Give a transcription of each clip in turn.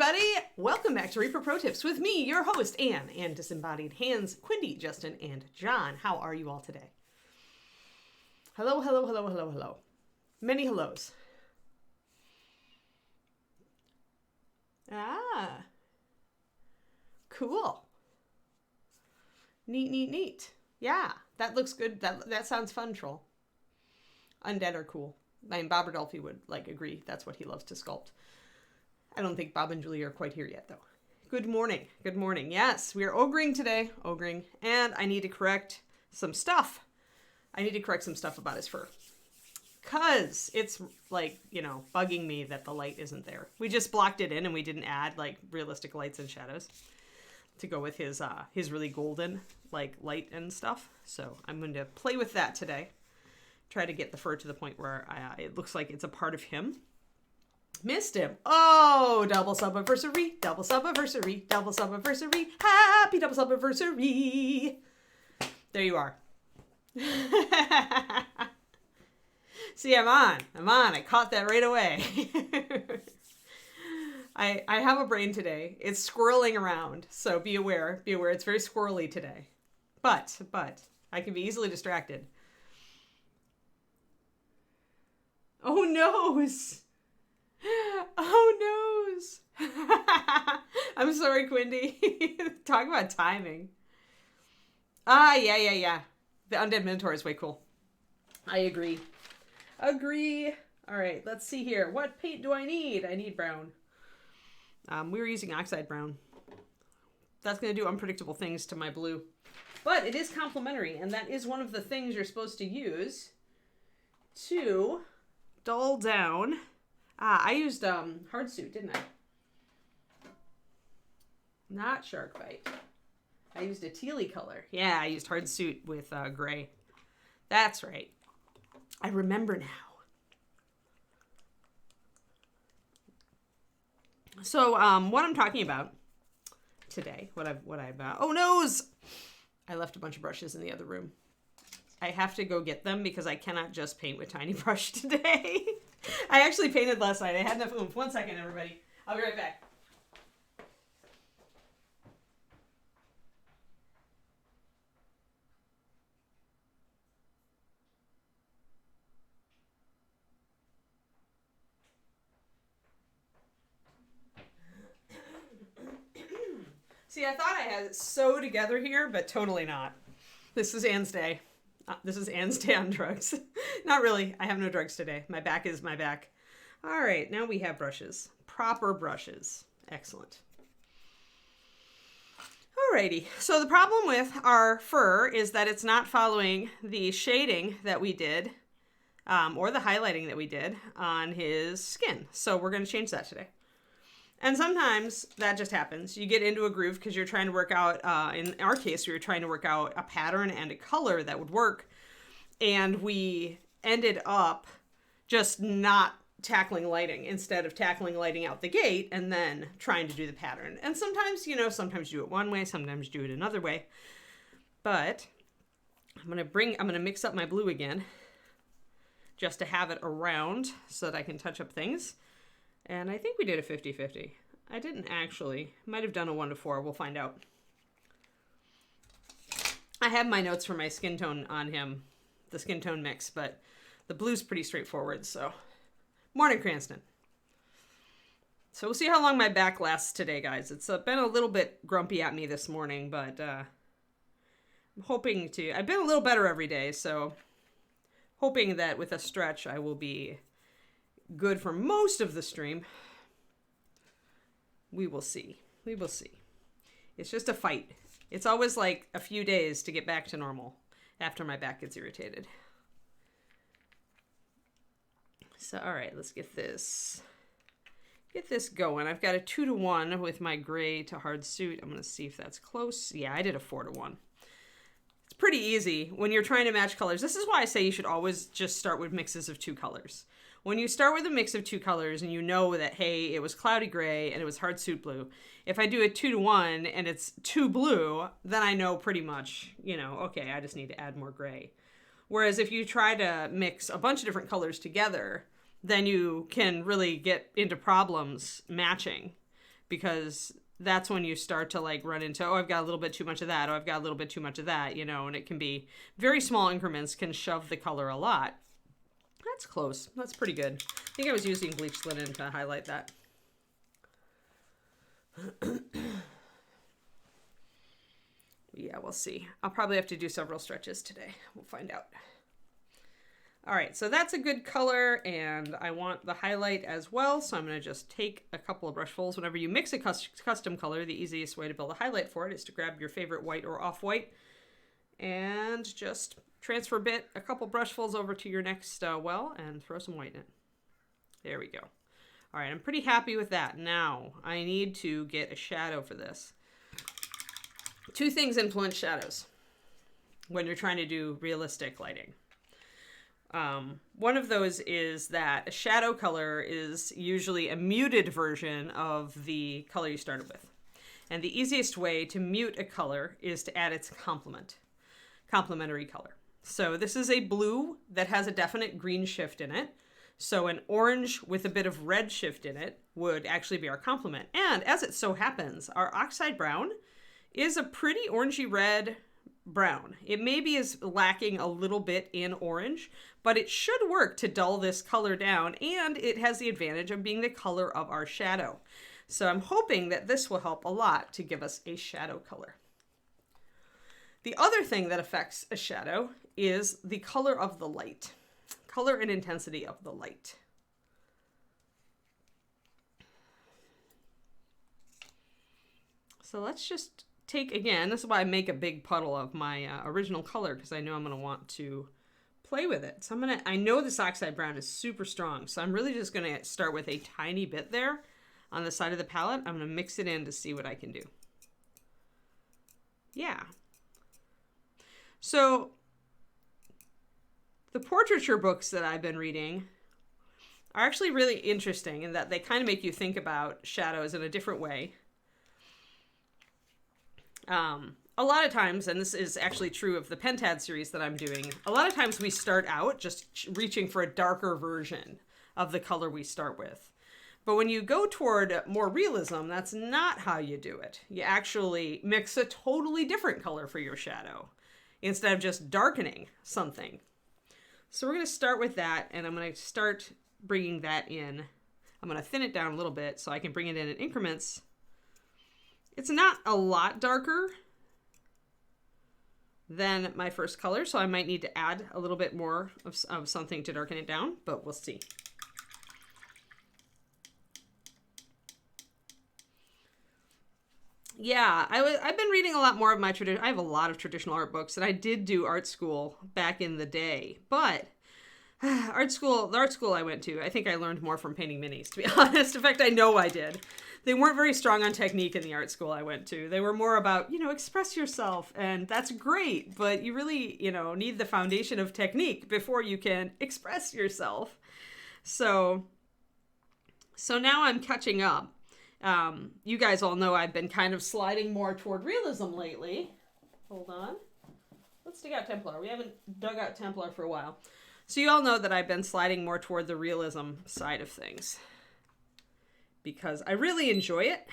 everybody! Welcome back to Reaper Pro Tips with me, your host, Anne, and disembodied hands, Quindy, Justin, and John. How are you all today? Hello, hello, hello, hello, hello. Many hellos. Ah. Cool. Neat, neat, neat. Yeah, that looks good. That sounds fun, troll. Undead are cool. I mean, Bob Rodolphe would, agree. That's what he loves to sculpt. I don't think Bob and Julie are quite here yet, though. Good morning. Good morning. Yes, we are ogring today. Ogring. And I need to correct some stuff. I need to correct some stuff about his fur. Because it's, bugging me that the light isn't there. We just blocked it in and we didn't add, realistic lights and shadows to go with his really golden, light and stuff. So I'm going to play with that today. Try to get the fur to the point where it looks like it's a part of him. Missed him. Oh, double sub-anniversary, double sub-anniversary, double sub-anniversary. Happy double sub-anniversary. There you are. See, I'm on. I caught that right away. I have a brain today. It's squirreling around, so be aware. Be aware. It's very squirrely today. But I can be easily distracted. Oh, noes. Oh, noes. I'm sorry, Quindy. Talk about timing. Yeah. The Undead Minotaur is way cool. I agree. All right, let's see here. What paint do I need? I need brown. We were using oxide brown. That's going to do unpredictable things to my blue. But it is complementary, and that is one of the things you're supposed to use to dull down. I used hardsuit, didn't I? Not shark bite. I used a tealy color. Yeah, I used hardsuit with gray. That's right. I remember now. So, what I'm talking about today, oh, noes! I left a bunch of brushes in the other room. I have to go get them because I cannot just paint with tiny brush today. I actually painted last night. I had enough oomph. 1 second, everybody. I'll be right back. See, I thought I had it so together here, but totally not. This is Anne's day. This is Anne's day on drugs. Not really. I have no drugs today. My back is my back. All right, now we have brushes. Proper brushes. Excellent. Alrighty. So the problem with our fur is that it's not following the shading that we did, or the highlighting that we did on his skin. So we're going to change that today. And sometimes that just happens. You get into a groove because you're trying to work out, in our case, we were trying to work out a pattern and a color that would work. And we ended up just not tackling lighting instead of tackling lighting out the gate and then trying to do the pattern. And sometimes, sometimes you do it one way, sometimes you do it another way. But I'm going to mix up my blue again just to have it around so that I can touch up things. And I think we did a 50-50. I didn't actually. Might have done a 1-4. We'll find out. I have my notes for my skin tone on him, the skin tone mix, but the blue's pretty straightforward, so. Morning, Cranston. So we'll see how long my back lasts today, guys. It's been a little bit grumpy at me this morning, but I'm hoping to. I've been a little better every day, so hoping that with a stretch I will be good for most of the stream. We will see. We will see. It's just a fight. It's always like a few days to get back to normal after my back gets irritated. So, all right, let's get this going. I've got a 2-to-1 with my gray to hard suit. I'm going to see if that's close. Yeah, I did a 4-to-1. It's pretty easy when you're trying to match colors. This is why I say you should always just start with mixes of 2 colors. When you start with a mix of 2 colors and you know that, hey, it was cloudy gray and it was hard suit blue, if I do a 2-to-1 and it's 2 blue, then I know pretty much, okay, I just need to add more gray. Whereas if you try to mix a bunch of different colors together, then you can really get into problems matching because that's when you start to like run into, oh, I've got a little bit too much of that. Oh, I've got a little bit too much of that, you know, and it can be very small increments can shove the color a lot. That's close. That's pretty good. I think I was using bleached linen to highlight that. Yeah, we'll see. I'll probably have to do several stretches today. We'll find out. All right, so that's a good color, and I want the highlight as well, so I'm going to just take a couple of brushfuls. Whenever you mix a custom color, the easiest way to build a highlight for it is to grab your favorite white or off-white and just transfer a couple brushfuls over to your next well and throw some white in it. There we go. All right, I'm pretty happy with that. Now, I need to get a shadow for this. Two things influence shadows when you're trying to do realistic lighting. One of those is that a shadow color is usually a muted version of the color you started with. And the easiest way to mute a color is to add its complementary color. So this is a blue that has a definite green shift in it. So an orange with a bit of red shift in it would actually be our complement. And as it so happens, our oxide brown is a pretty orangey red brown. It maybe is lacking a little bit in orange, but it should work to dull this color down, and it has the advantage of being the color of our shadow. So I'm hoping that this will help a lot to give us a shadow color. The other thing that affects a shadow is the color of the light. Color and intensity of the light. So let's just take, again, this is why I make a big puddle of my original color, because I know I'm going to want to play with it. So I know this oxide brown is super strong, so I'm really just going to start with a tiny bit there on the side of the palette. I'm going to mix it in to see what I can do. Yeah. So the portraiture books that I've been reading are actually really interesting in that they kind of make you think about shadows in a different way. A lot of times, and this is actually true of the Pentad series that I'm doing, a lot of times we start out just reaching for a darker version of the color we start with. But when you go toward more realism, that's not how you do it. You actually mix a totally different color for your shadow instead of just darkening something. So we're going to start with that, and I'm going to start bringing that in. I'm going to thin it down a little bit so I can bring it in increments. It's not a lot darker than my first color, so I might need to add a little bit more of something to darken it down, but we'll see. Yeah, I've been reading a lot more of my tradition. I have a lot of traditional art books, and I did do art school back in the day. But the art school I went to, I think I learned more from painting minis, to be honest. In fact, I know I did. They weren't very strong on technique in the art school I went to. They were more about, express yourself, and that's great, but you really, need the foundation of technique before you can express yourself. So now I'm catching up. You guys all know I've been kind of sliding more toward realism lately. Hold on. Let's dig out Templar. We haven't dug out Templar for a while. So you all know that I've been sliding more toward the realism side of things because I really enjoy it.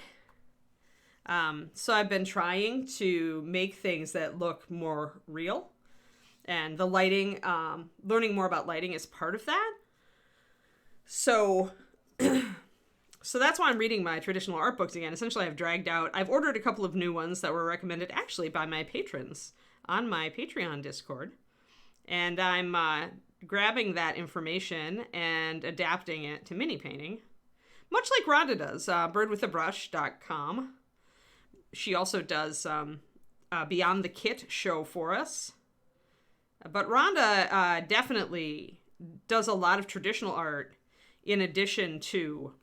So I've been trying to make things that look more real, and the lighting, learning more about lighting is part of that. So that's why I'm reading my traditional art books again. Essentially, I've ordered a couple of new ones that were recommended actually by my patrons on my Patreon Discord. And I'm grabbing that information and adapting it to mini painting, much like Rhonda does, birdwithabrush.com. She also does Beyond the Kit show for us. But Rhonda definitely does a lot of traditional art in addition to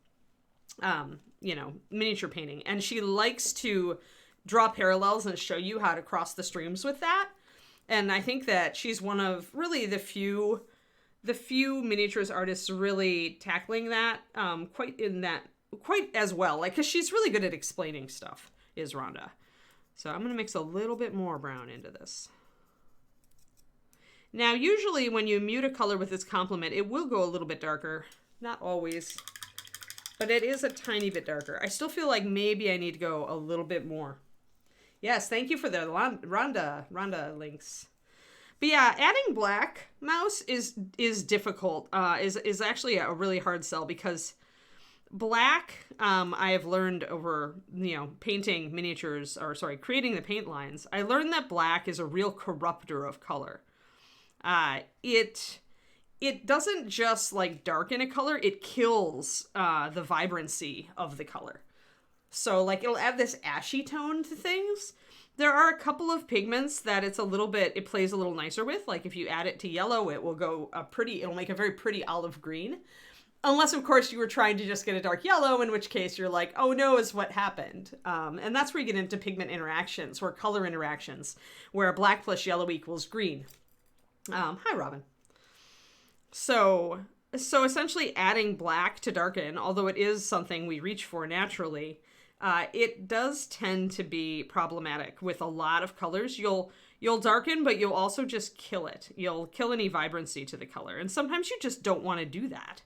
miniature painting. And she likes to draw parallels and show you how to cross the streams with that. And I think that she's one of really the few miniatures artists really tackling that quite as well. Because she's really good at explaining stuff, is Rhonda. So I'm going to mix a little bit more brown into this. Now, usually when you mute a color with its complement, it will go a little bit darker. Not always. But it is a tiny bit darker. I still feel like maybe I need to go a little bit more. Yes, thank you for the Rhonda links. But yeah, adding black mouse is difficult. Is actually a really hard sell because black, I have learned over, painting miniatures, or sorry, creating the paint lines. I learned that black is a real corrupter of color. It doesn't just like darken a color, it kills the vibrancy of the color. So like it'll add this ashy tone to things. There are a couple of pigments that it plays a little nicer with. Like if you add it to yellow, it will go it'll make a very pretty olive green. Unless, of course, you were trying to just get a dark yellow, in which case you're like, oh no, is what happened. And that's where you get into pigment interactions, or color interactions, where black plus yellow equals green. Hi, Robin. So essentially adding black to darken, although it is something we reach for naturally, it does tend to be problematic with a lot of colors. You'll darken, but you'll also just kill it. You'll kill any vibrancy to the color. And sometimes you just don't want to do that.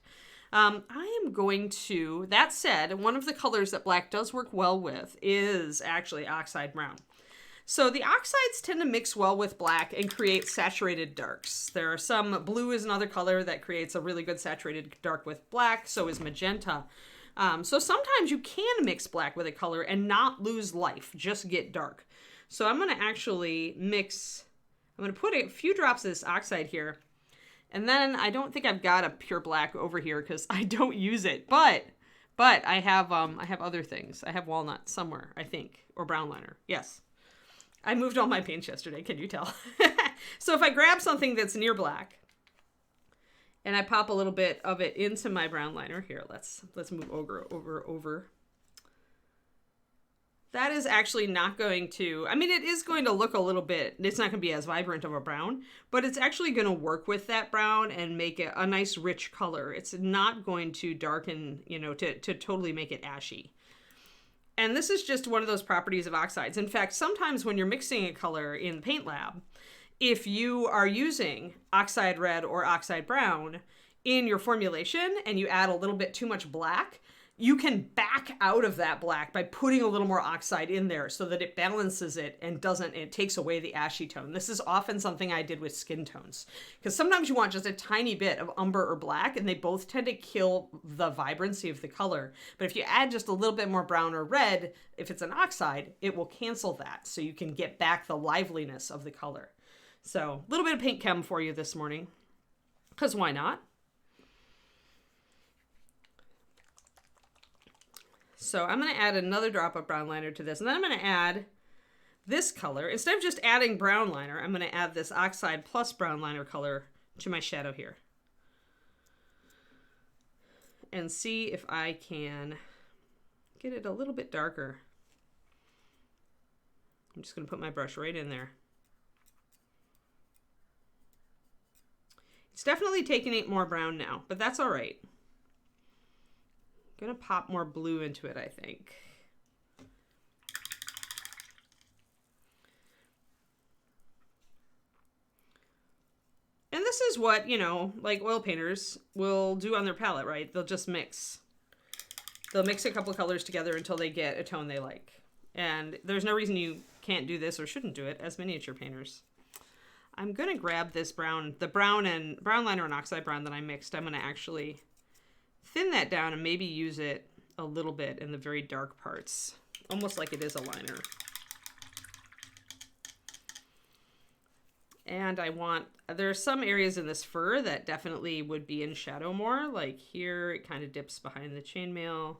I am going to, that said, one of the colors that black does work well with is actually oxide brown. So the oxides tend to mix well with black and create saturated darks. There are some, blue is another color that creates a really good saturated dark with black, so is magenta. So sometimes you can mix black with a color and not lose life, just get dark. So I'm going to actually I'm going to put a few drops of this oxide here. And then I don't think I've got a pure black over here because I don't use it. But I have other things. I have walnut somewhere, I think, or brown liner. Yes. I moved all my paints yesterday, can you tell? So if I grab something that's near black and I pop a little bit of it into my brown liner here, let's move Ogre over. That is actually not going to, I mean, it is going to look a little bit, it's not going to be as vibrant of a brown, but it's actually going to work with that brown and make it a nice rich color. It's not going to darken, to totally make it ashy. And this is just one of those properties of oxides. In fact, sometimes when you're mixing a color in the paint lab, if you are using oxide red or oxide brown in your formulation and you add a little bit too much black, you can back out of that black by putting a little more oxide in there so that it balances it and it takes away the ashy tone. This is often something I did with skin tones, because sometimes you want just a tiny bit of umber or black and they both tend to kill the vibrancy of the color. But if you add just a little bit more brown or red, if it's an oxide, it will cancel that so you can get back the liveliness of the color. So a little bit of paint chem for you this morning, because why not? So I'm going to add another drop of brown liner to this. And then I'm going to add this color. Instead of just adding brown liner, I'm going to add this oxide plus brown liner color to my shadow here. And see if I can get it a little bit darker. I'm just going to put my brush right in there. It's definitely taking it more brown now, but that's all right. Gonna pop more blue into it, I think. And this is what, like oil painters will do on their palette, right? They'll just mix. They'll mix a couple of colors together until they get a tone they like. And there's no reason you can't do this or shouldn't do it as miniature painters. I'm gonna grab this brown, the brown liner and oxide brown that I mixed. I'm gonna actually thin that down and maybe use it a little bit in the very dark parts, almost like it is a liner. And there are some areas in this fur that definitely would be in shadow more, like here it kind of dips behind the chainmail.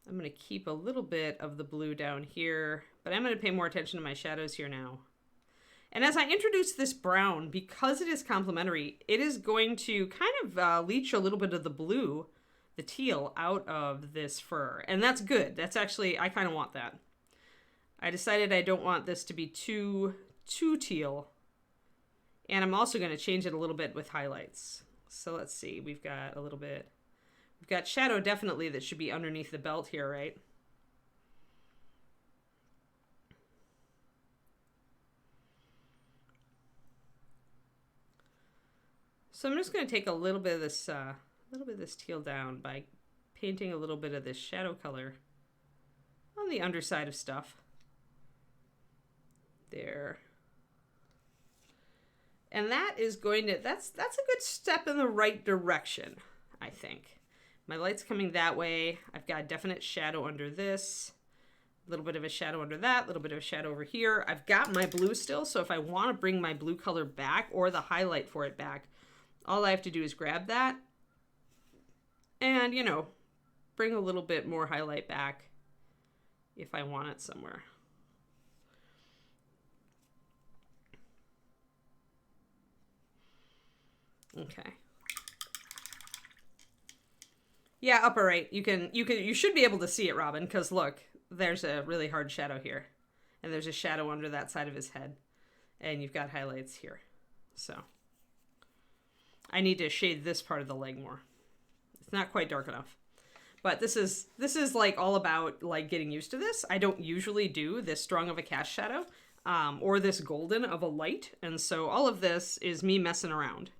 I'm going to keep a little bit of the blue down here, but I'm going to pay more attention to my shadows here now. And as I introduce this brown, because it is complementary, it is going to kind of leach a little bit of the blue, the teal, out of this fur. And that's good. That's actually, I kind of want that. I decided I don't want this to be too teal. And I'm also going to change it a little bit with highlights. So let's see, we've got a little bit. We've got shadow definitely that should be underneath the belt here, right? So I'm just going to take a little bit of this teal down by painting a little bit of this shadow color on the underside of stuff. There. And that is going to, that's a good step in the right direction, I think. My light's coming that way. I've got a definite shadow under this. A little bit of a shadow under that, a little bit of a shadow over here. I've got my blue still, so if I want to bring my blue color back or the highlight for it back, all I have to do is grab that and, you know, bring a little bit more highlight back if I want it somewhere. Okay. Yeah, upper right. You should be able to see it, Robin, because look, there's a really hard shadow here. And there's a shadow under that side of his head. And you've got highlights here. So I need to shade this part of the leg more. It's not quite dark enough. But this is like all about like getting used to this. I don't usually do this strong of a cast shadow or this golden of a light. And so all of this is me messing around.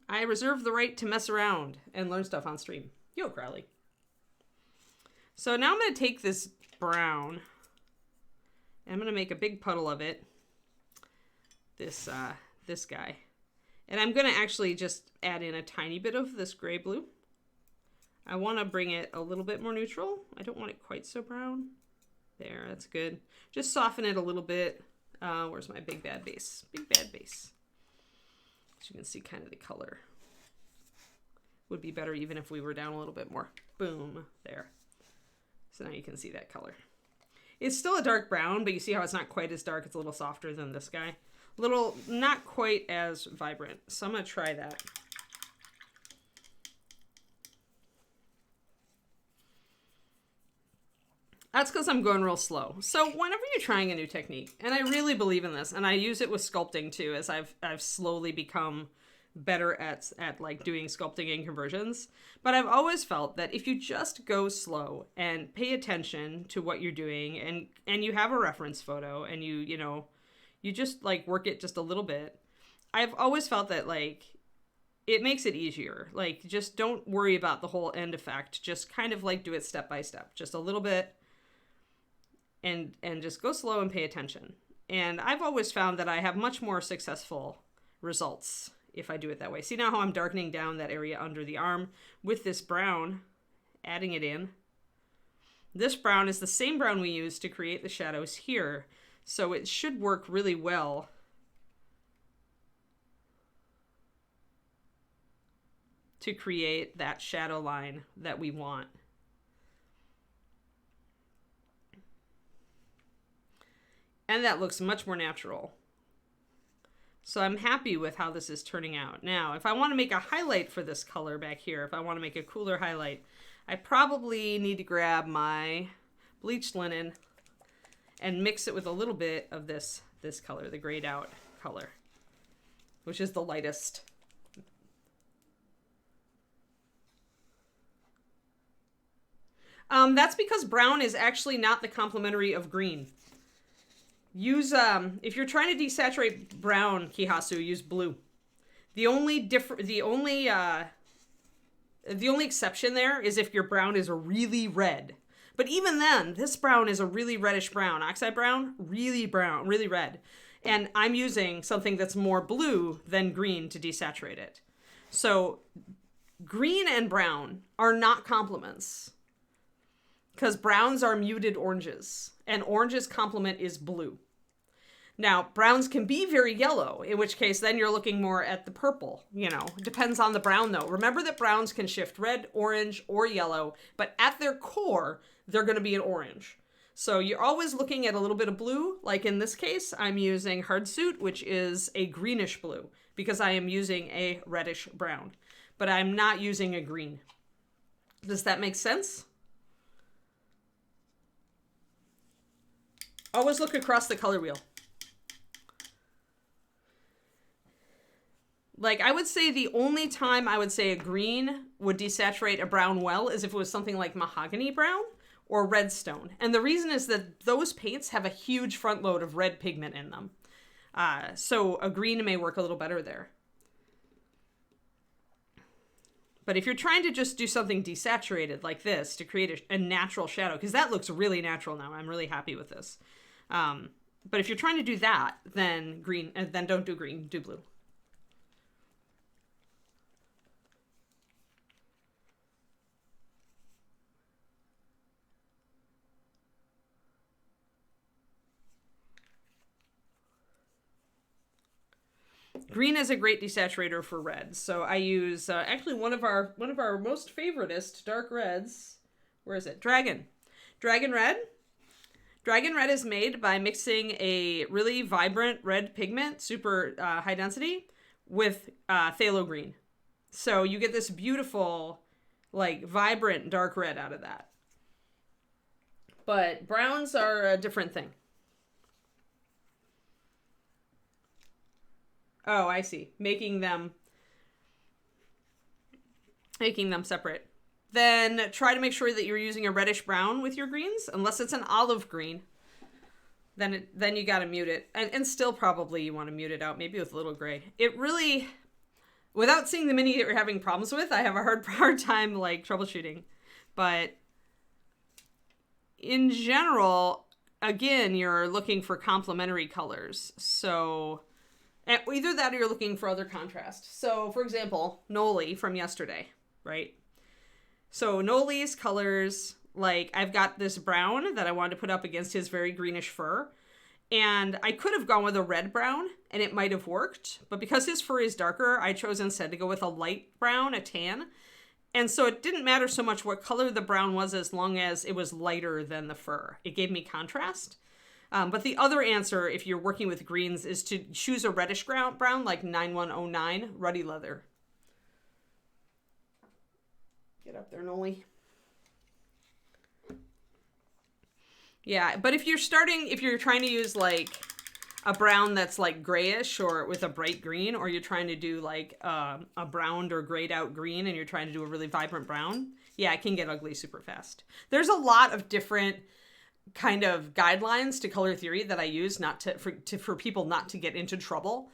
I reserve the right to mess around and learn stuff on stream. Yo, Crowley. So now I'm going to take this brown and I'm going to make a big puddle of it. This guy. And I'm going to actually just add in a tiny bit of this gray blue. I want to bring it a little bit more neutral. I don't want it quite so brown. There, that's good. Just soften it a little bit. Where's my big bad base? Big bad base. So you can see kind of the color. Would be better even if we were down a little bit more. Boom, there. So now you can see that color. It's still a dark brown, but you see how it's not quite as dark. It's a little softer than this guy. Little, not quite as vibrant. So I'm going to try that. That's because I'm going real slow. So whenever you're trying a new technique, and I really believe in this, and I use it with sculpting too, as I've slowly become better at like doing sculpting and conversions. But I've always felt that if you just go slow and pay attention to what you're doing, and you have a reference photo, and you just like work it just a little bit, I've always felt that like it makes it easier. Like just don't worry about the whole end effect. Just kind of like do it step by step, just a little bit. And just go slow and pay attention. And I've always found that I have much more successful results if I do it that way. See now how I'm darkening down that area under the arm with this brown, adding it in. This brown is the same brown we used to create the shadows here. So it should work really well to create that shadow line that we want. And that looks much more natural. So I'm happy with how this is turning out. Now, if I want to make a highlight for this color back here, if I want to make a cooler highlight, I probably need to grab my bleached linen and mix it with a little bit of this color, the grayed out color, which is the lightest. That's because brown is actually not the complementary of green. Use, if you're trying to desaturate brown, Kihasu, use blue. The only exception there is if your brown is really red. But even then, this brown is a really reddish brown. Oxide brown, really red. And I'm using something that's more blue than green to desaturate it. So green and brown are not complements. Because browns are muted oranges. And orange's complement is blue. Now, browns can be very yellow, in which case then you're looking more at the purple. You know, it depends on the brown though. Remember that browns can shift red, orange, or yellow, but at their core, they're going to be an orange. So you're always looking at a little bit of blue. Like in this case, I'm using Hardsuit, which is a greenish blue, because I am using a reddish brown. But I'm not using a green. Does that make sense? Always look across the color wheel. Like, I would say the only time I would say a green would desaturate a brown well is if it was something like mahogany brown or redstone. And the reason is that those paints have a huge front load of red pigment in them. So a green may work a little better there. But if you're trying to just do something desaturated like this to create a natural shadow, because that looks really natural now. I'm really happy with this. But if you're trying to do that, then then don't do green, do blue. Green is a great desaturator for reds. So I use actually one of our most favoritist dark reds. Where is it? Dragon Red. Dragon Red is made by mixing a really vibrant red pigment, super high density, with phthalo green. So you get this beautiful, like, vibrant dark red out of that. But browns are a different thing. Oh, I see. Making them separate. Then try to make sure that you're using a reddish brown with your greens, unless it's an olive green. Then you got to mute it. And still probably you want to mute it out, maybe with a little gray. It really, without seeing the mini that you're having problems with, I have a hard time, like, troubleshooting. But in general, again, you're looking for complementary colors. So either that or you're looking for other contrast. So, for example, Noli from yesterday, right? So Noli's colors, like, I've got this brown that I wanted to put up against his very greenish fur. And I could have gone with a red brown, and it might have worked. But because his fur is darker, I chose instead to go with a light brown, a tan. And so it didn't matter so much what color the brown was as long as it was lighter than the fur. It gave me contrast. But the other answer, if you're working with greens, is to choose a reddish brown, like 9109 Ruddy Leather. Get up there, Noli. Yeah, but if you're trying to use, like, a brown that's, like, grayish or with a bright green, or you're trying to do, like, a browned or grayed out green and you're trying to do a really vibrant brown, yeah, it can get ugly super fast. There's a lot of different kind of guidelines to color theory that I use for people not to get into trouble.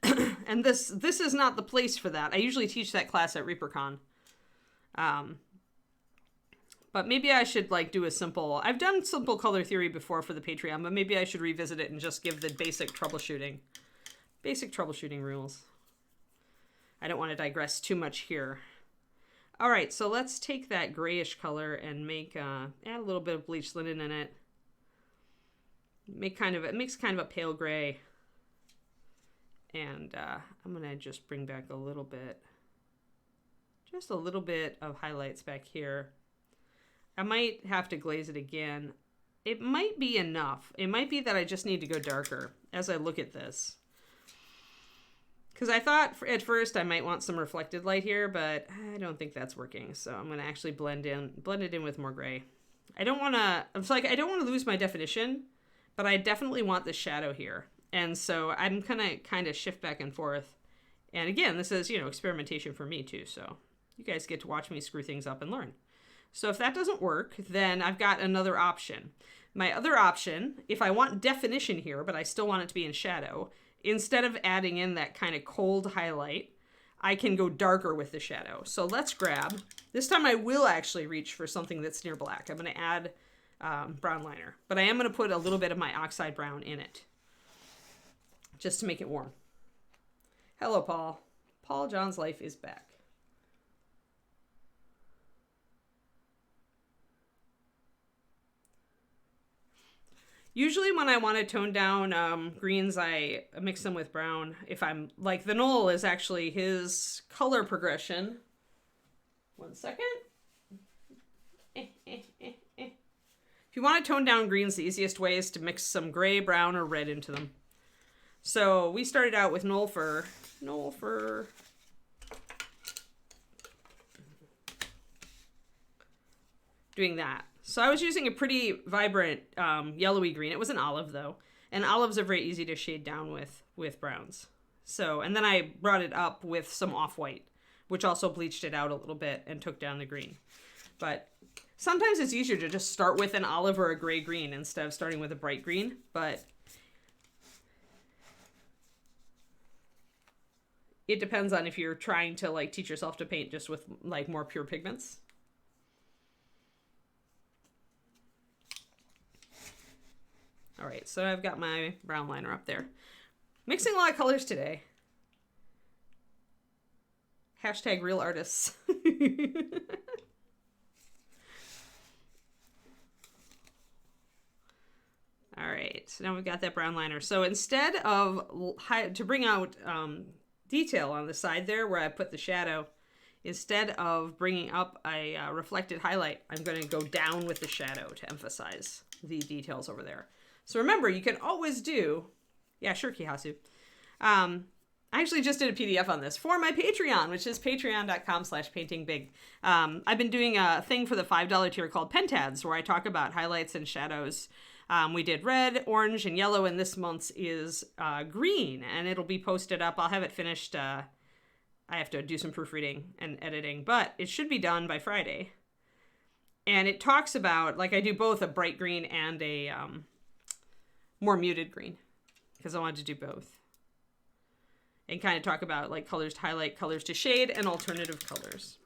And this is not the place for that. I usually teach that class at ReaperCon. But maybe I should, like, do I've done simple color theory before for the Patreon, but maybe I should revisit it and just give the basic troubleshooting rules. I don't want to digress too much here. All right, so let's take that grayish color and add a little bit of bleached linen in it. It makes kind of a pale gray. And I'm gonna just bring back just a little bit of highlights back here. I might have to glaze it again. It might be enough. It might be that I just need to go darker as I look at this. Because I thought at first I might want some reflected light here, but I don't think that's working. So I'm going to actually blend it in with more gray. I don't want to lose my definition, but I definitely want the shadow here. And so I'm going to kind of shift back and forth. And again, this is, experimentation for me too. So you guys get to watch me screw things up and learn. So if that doesn't work, then I've got another option. My other option, if I want definition here, but I still want it to be in shadow, instead of adding in that kind of cold highlight, I can go darker with the shadow. So let's grab, this time I will actually reach for something that's near black. I'm going to add brown liner, but I am going to put a little bit of my oxide brown in it, just to make it warm. Hello, Paul. Paul John's Life is back. Usually when I want to tone down greens, I mix them with brown. If I'm, like, the Knoll is actually his color progression. 1 second. If you want to tone down greens, the easiest way is to mix some gray, brown, or red into them. So we started out with Knoll fur. Doing that. So I was using a pretty vibrant yellowy green. It was an olive, though. And olives are very easy to shade down with browns. So, and then I brought it up with some off-white, which also bleached it out a little bit and took down the green. But sometimes it's easier to just start with an olive or a gray green instead of starting with a bright green. But it depends on if you're trying to like teach yourself to paint just with like more pure pigments. All right, so I've got my brown liner up there. Mixing a lot of colors today. Hashtag real artists. All right, so now we've got that brown liner. So instead of, to bring out detail on the side there where I put the shadow, instead of bringing up a reflected highlight, I'm going to go down with the shadow to emphasize the details over there. So remember, you can always do, yeah, sure, Kihasu. I actually just did a PDF on this for my Patreon, which is patreon.com/paintingbig. I've been doing a thing for the $5 tier called Pentads, where I talk about highlights and shadows. We did red, orange, and yellow, and this month's is green, and it'll be posted up. I'll have it finished. I have to do some proofreading and editing, but it should be done by Friday. And it talks about, like I do both a bright green and a more muted green, because I wanted to do both. And kind of talk about like colors to highlight, colors to shade, and alternative colors.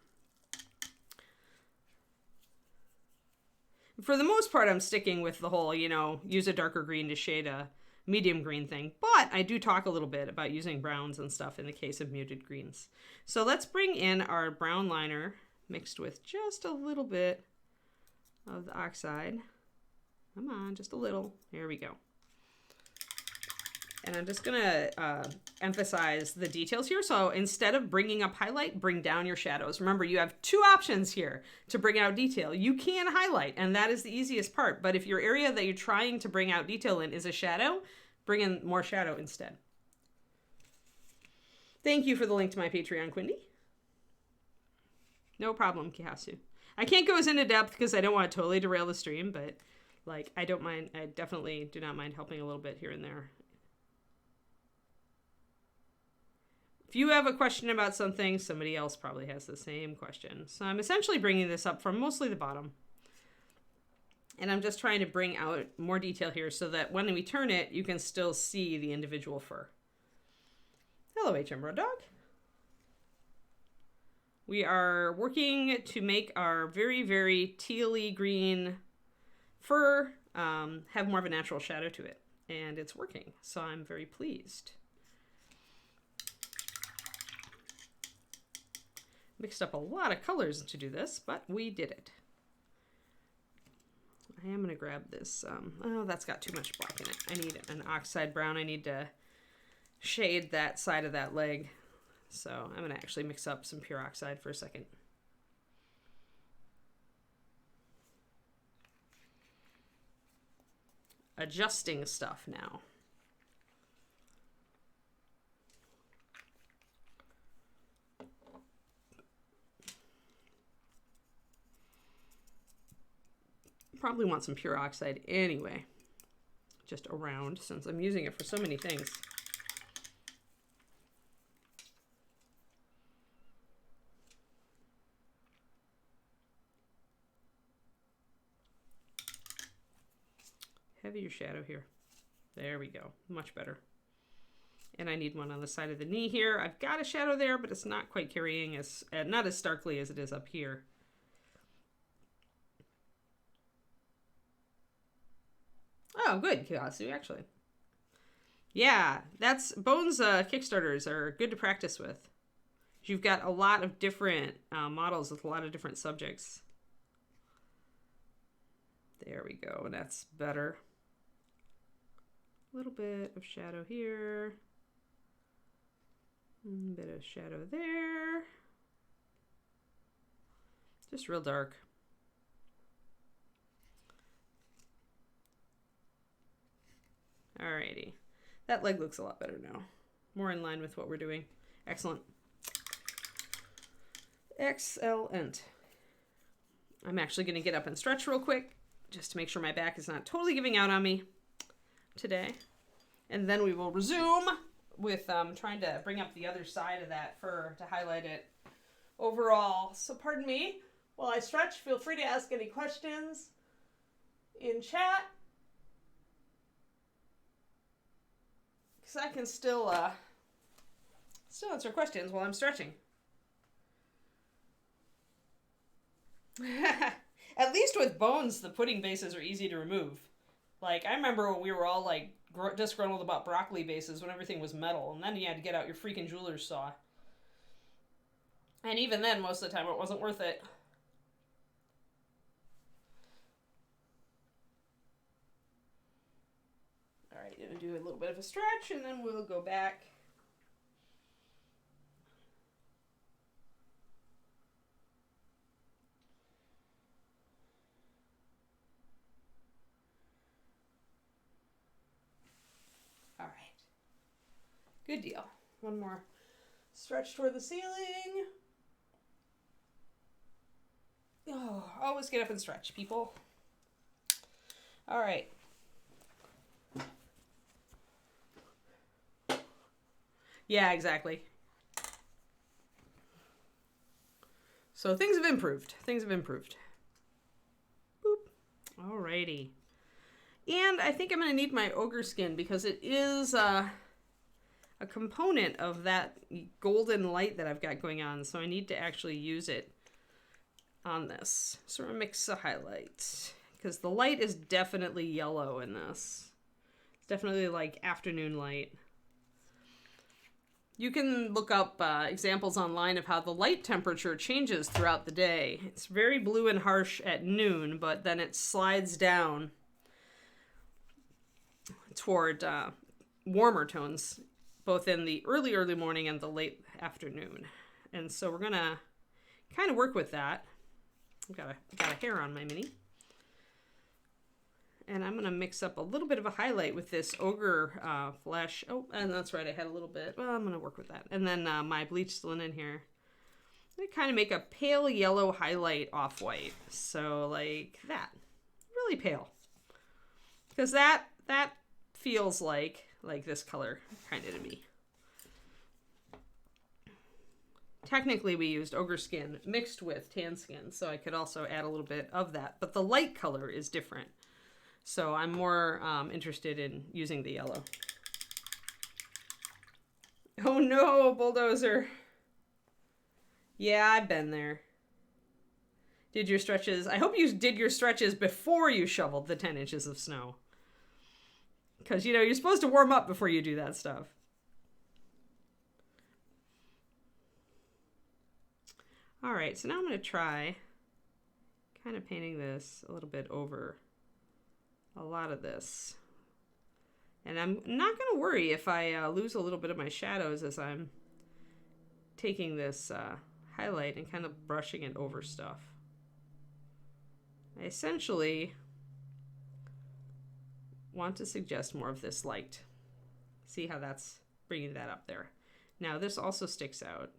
For the most part, I'm sticking with the whole, you know, use a darker green to shade a medium green thing. But I do talk a little bit about using browns and stuff in the case of muted greens. So let's bring in our brown liner mixed with just a little bit of the oxide. Come on, just a little. Here we go. And I'm just going to emphasize the details here. So instead of bringing up highlight, bring down your shadows. Remember, you have two options here to bring out detail. You can highlight, and that is the easiest part. But if your area that you're trying to bring out detail in is a shadow, bring in more shadow instead. Thank you for the link to my Patreon, Quindy. No problem, Kihasu. I can't go as into depth because I don't want to totally derail the stream, but like I don't mind. I definitely do not mind helping a little bit here and there. If you have a question about something, somebody else probably has the same question. So I'm essentially bringing this up from mostly the bottom. And I'm just trying to bring out more detail here so that when we turn it, you can still see the individual fur. Hello, HM Dog. We are working to make our very, very tealy green fur have more of a natural shadow to it. And it's working, so I'm very pleased. Mixed up a lot of colors to do this, but we did it. I am going to grab this. Oh, that's got too much black in it. I need an oxide brown. I need to shade that side of that leg. So I'm going to actually mix up some pure oxide for a second. Adjusting stuff now. Probably want some pure oxide anyway, just around since I'm using it for so many things. Heavier shadow here. There we go. Much better. And I need one on the side of the knee here. I've got a shadow there, but it's not quite carrying as, not as starkly as it is up here. Oh, good, Kihasu, actually. Yeah, that's Bones Kickstarters are good to practice with. You've got a lot of different models with a lot of different subjects. There we go, and that's better. A little bit of shadow here. A bit of shadow there. Just real dark. Alrighty. That leg looks a lot better now. More in line with what we're doing. Excellent. Excellent. I'm actually going to get up and stretch real quick just to make sure my back is not totally giving out on me today. And then we will resume with trying to bring up the other side of that fur to highlight it overall. So pardon me while I stretch. Feel free to ask any questions in chat. Because I can still Still answer questions while I'm stretching. At least with bones, the pudding bases are easy to remove. Like, I remember when we were all, like, disgruntled about broccoli bases when everything was metal, and then you had to get out your freaking jeweler's saw. And even then, most of the time, it wasn't worth it. Alright, gonna do a little bit of a stretch, and then we'll go back. Alright. Good deal. One more stretch toward the ceiling. Oh, always get up and stretch, people. Alright. Yeah, exactly. So things have improved. Things have improved. Boop. Alrighty. And I think I'm going to need my ogre skin because it is a component of that golden light that I've got going on. So I need to actually use it on this. So we're going to mix the highlights because the light is definitely yellow in this. It's definitely like afternoon light. You can look up examples online of how the light temperature changes throughout the day. It's very blue and harsh at noon, but then it slides down toward warmer tones, both in the early morning and the late afternoon. And so we're going to kind of work with that. I've got a hair on my mini. And I'm going to mix up a little bit of a highlight with this Ogre flesh. Oh, and that's right, I had a little bit. Well, I'm going to work with that. And then my bleached linen here. I kind of make a pale yellow highlight off-white. So like that. Really pale. Because that feels like this color kind of to me. Technically, we used ogre skin mixed with tan skin, so I could also add a little bit of that. But the light color is different. So I'm more interested in using the yellow. Oh no, bulldozer. Yeah, I've been there. Did your stretches. I hope you did your stretches before you shoveled the 10 inches of snow. Because, you know, you're supposed to warm up before you do that stuff. All right, so now I'm going to try kind of painting this a little bit over a lot of this. And I'm not going to worry if I lose a little bit of my shadows as I'm taking this highlight and kind of brushing it over stuff. I essentially want to suggest more of this light. See how that's bringing that up there. Now this also sticks out.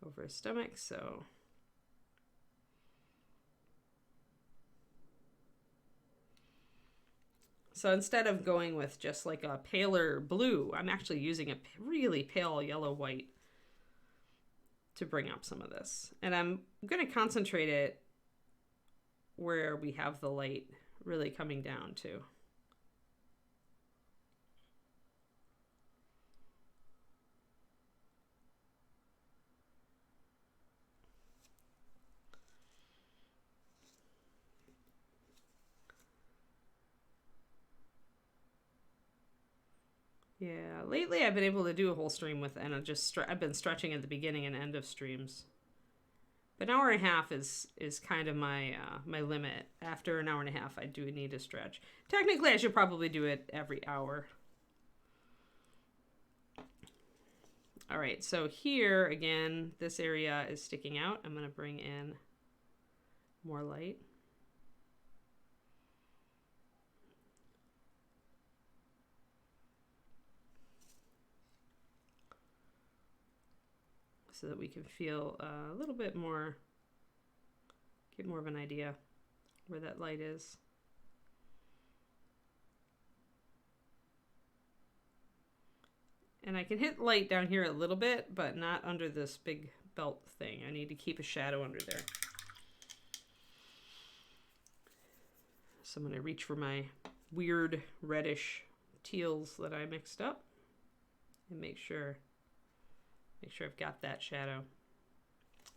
Over his stomach, so instead of going with just like a paler blue, I'm actually using a really pale yellow white to bring up some of this. And I'm going to concentrate it where we have the light really coming down to. Yeah, lately I've been able to do a whole stream with, and I've been stretching at the beginning and end of streams. But an hour and a half is kind of my my limit. After an hour and a half, I do need to stretch. Technically, I should probably do it every hour. All right, so here again, this area is sticking out. I'm going to bring in more light. So that we can feel a little bit more, get more of an idea where that light is. And I can hit light down here a little bit, but not under this big belt thing. I need to keep a shadow under there. So I'm going to reach for my weird reddish teals that I mixed up. And make sure I've got that shadow.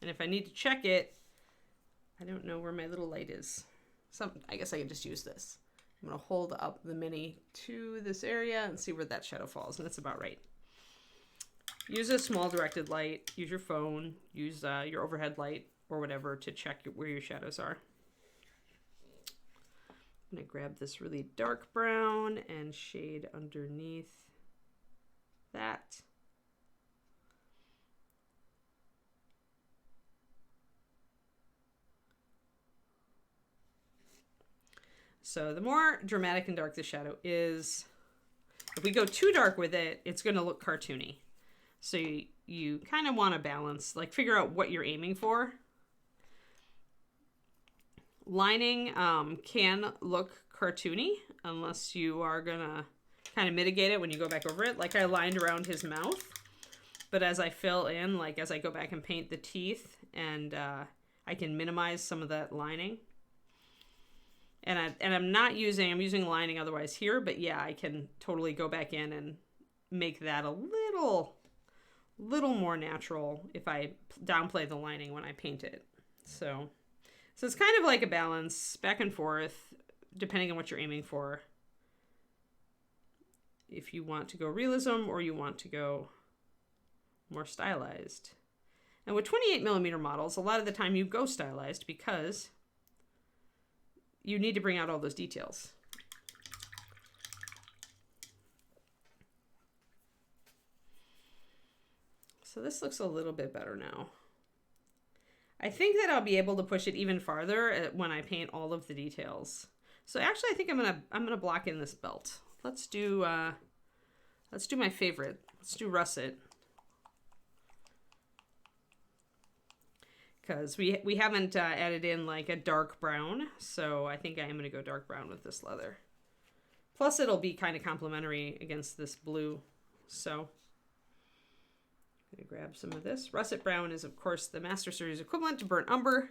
And if I need to check it, I don't know where my little light is. I guess I can just use this. I'm going to hold up the mini to this area and see where that shadow falls, and that's about right. Use a small directed light, use your phone, use your overhead light or whatever to check where your shadows are. I'm going to grab this really dark brown and shade underneath that. So the more dramatic and dark the shadow is, if we go too dark with it, it's going to look cartoony. So you kind of want to balance, like figure out what you're aiming for. Lining can look cartoony unless you are going to kind of mitigate it when you go back over it. Like I lined around his mouth, but as I fill in, like as I go back and paint the teeth, and I can minimize some of that lining. And I'm using lining otherwise here, but yeah, I can totally go back in and make that a little more natural if I downplay the lining when I paint it. So it's kind of like a balance back and forth, depending on what you're aiming for. If you want to go realism or you want to go more stylized. And with 28mm models, a lot of the time you go stylized because you need to bring out all those details. So this looks a little bit better now. I think that I'll be able to push it even farther when I paint all of the details. So actually, I think I'm gonna block in this belt. Let's do my favorite. Let's do russet. Because we haven't added in like a dark brown, so I think I am going to go dark brown with this leather. Plus it'll be kind of complementary against this blue, so I'm going to grab some of this. Russet brown is of course the Master Series equivalent to burnt umber.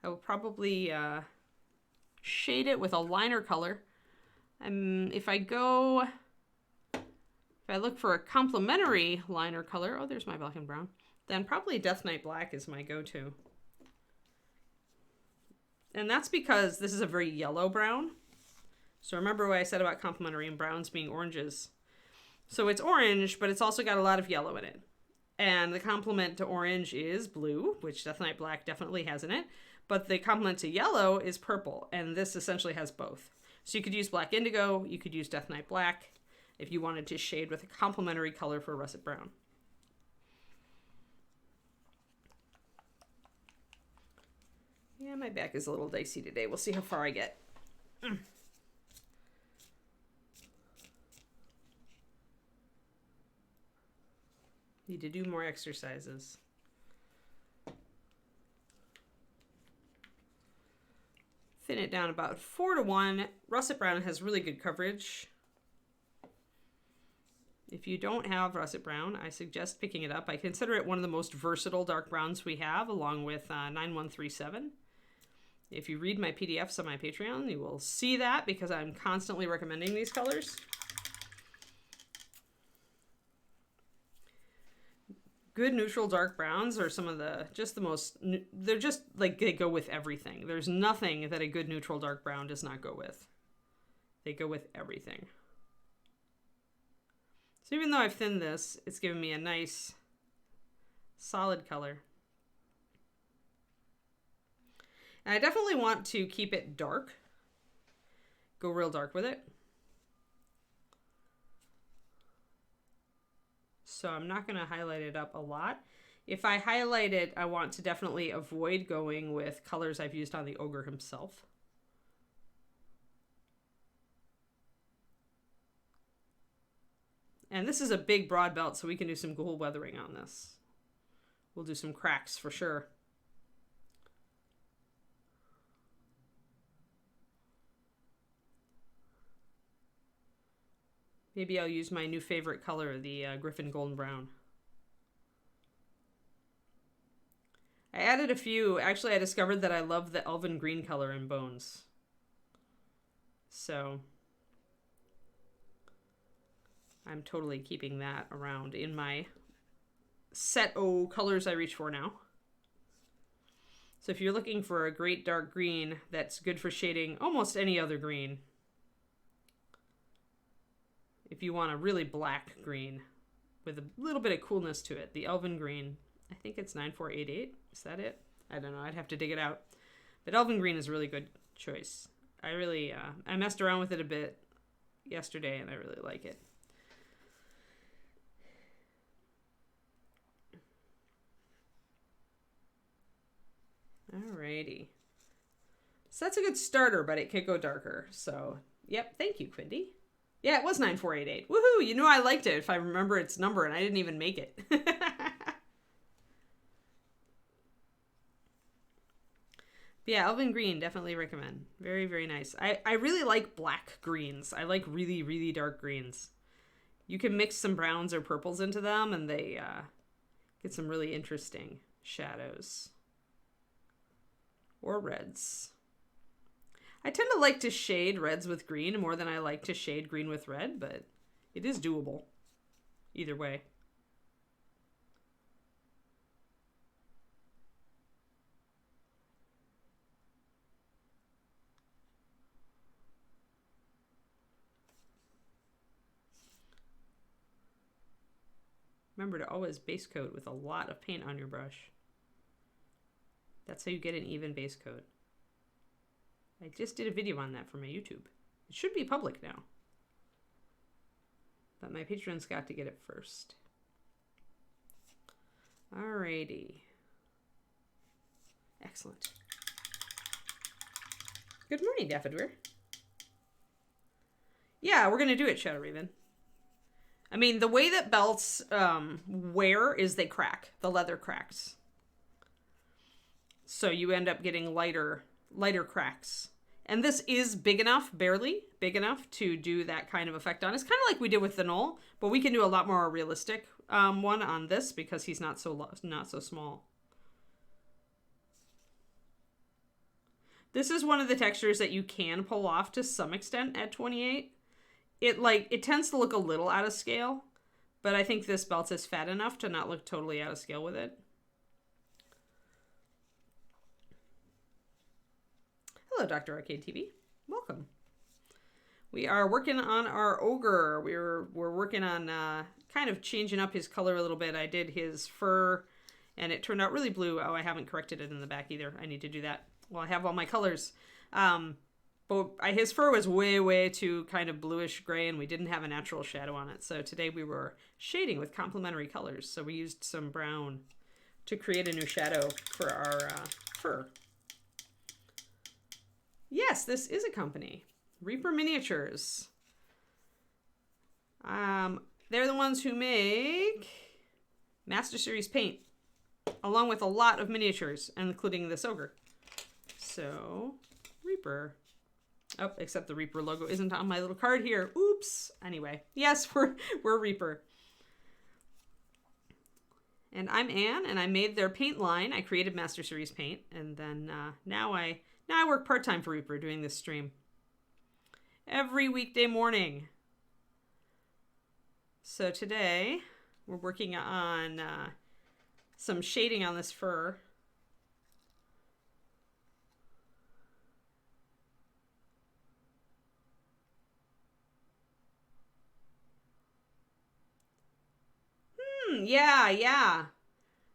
I will probably shade it with a liner color. If I look for a complementary liner color, oh there's my black and brown, then probably Death Knight Black is my go-to. And that's because this is a very yellow brown. So remember what I said about complementary and browns being oranges. So it's orange, but it's also got a lot of yellow in it. And the complement to orange is blue, which Death Knight Black definitely has in it. But the complement to yellow is purple, and this essentially has both. So you could use Black Indigo, you could use Death Knight Black, if you wanted to shade with a complementary color for russet brown. Yeah, my back is a little dicey today. We'll see how far I get. Need to do more exercises. Thin it down about 4:1. Russet brown has really good coverage. If you don't have russet brown, I suggest picking it up. I consider it one of the most versatile dark browns we have, along with 9137. If you read my PDFs on my Patreon, you will see that because I'm constantly recommending these colors. Good neutral dark browns are some of the most, they're just like they go with everything. There's nothing that a good neutral dark brown does not go with. They go with everything. So even though I've thinned this, it's given me a nice solid color. And I definitely want to keep it dark. Go real dark with it. So I'm not going to highlight it up a lot. If I highlight it, I want to definitely avoid going with colors I've used on the Ogre himself. And this is a big broad belt, so we can do some gold weathering on this. We'll do some cracks for sure. Maybe I'll use my new favorite color, the Griffin Golden Brown. I added a few. Actually, I discovered that I love the Elven Green color in Bones. So I'm totally keeping that around in my set O colors I reach for now. So if you're looking for a great dark green that's good for shading almost any other green, if you want a really black green with a little bit of coolness to it, the Elven Green, I think it's 9488. Is that it? I don't know. I'd have to dig it out. But Elven Green is a really good choice. I really, I messed around with it a bit yesterday and I really like it. Alrighty. So that's a good starter, but it could go darker. So, yep. Thank you, Quindy. Yeah, it was 9488. Woohoo! You knew I liked it if I remember its number, and I didn't even make it. Yeah, Elven Green, definitely recommend. Very, very nice. I really like black greens. I like really, really dark greens. You can mix some browns or purples into them, and they get some really interesting shadows. Or reds. I tend to like to shade reds with green more than I like to shade green with red, but it is doable either way. Remember to always base coat with a lot of paint on your brush. That's how you get an even base coat. I just did a video on that for my YouTube. It should be public now. But my patrons got to get it first. Alrighty. Excellent. Good morning, Daffodware. Yeah, we're going to do it, Shadow Raven. I mean, the way that belts wear is they crack. The leather cracks. So you end up getting lighter cracks. And this is big enough, barely big enough, to do that kind of effect on. It's kind of like we did with the Knoll, but we can do a lot more realistic one on this because he's not so small. This is one of the textures that you can pull off to some extent at 28. It tends to look a little out of scale, but I think this belt is fat enough to not look totally out of scale with it. Hello, Dr. Arcade TV. Welcome. We are working on our Ogre. We're working on kind of changing up his color a little bit. I did his fur, and it turned out really blue. Oh, I haven't corrected it in the back either. I need to do that. Well, I have all my colors. But his fur was way, way too kind of bluish gray, and we didn't have a natural shadow on it. So today we were shading with complementary colors. So we used some brown to create a new shadow for our fur. Yes, this is a company. Reaper Miniatures. They're the ones who make Master Series paint, along with a lot of miniatures, including this Ogre. So, Reaper. Oh, except the Reaper logo isn't on my little card here. Oops. Anyway, yes, we're Reaper. And I'm Anne, and I made their paint line. I created Master Series paint, and then now I work part-time for Reaper doing this stream. Every weekday morning. So today, we're working on some shading on this fur. Yeah.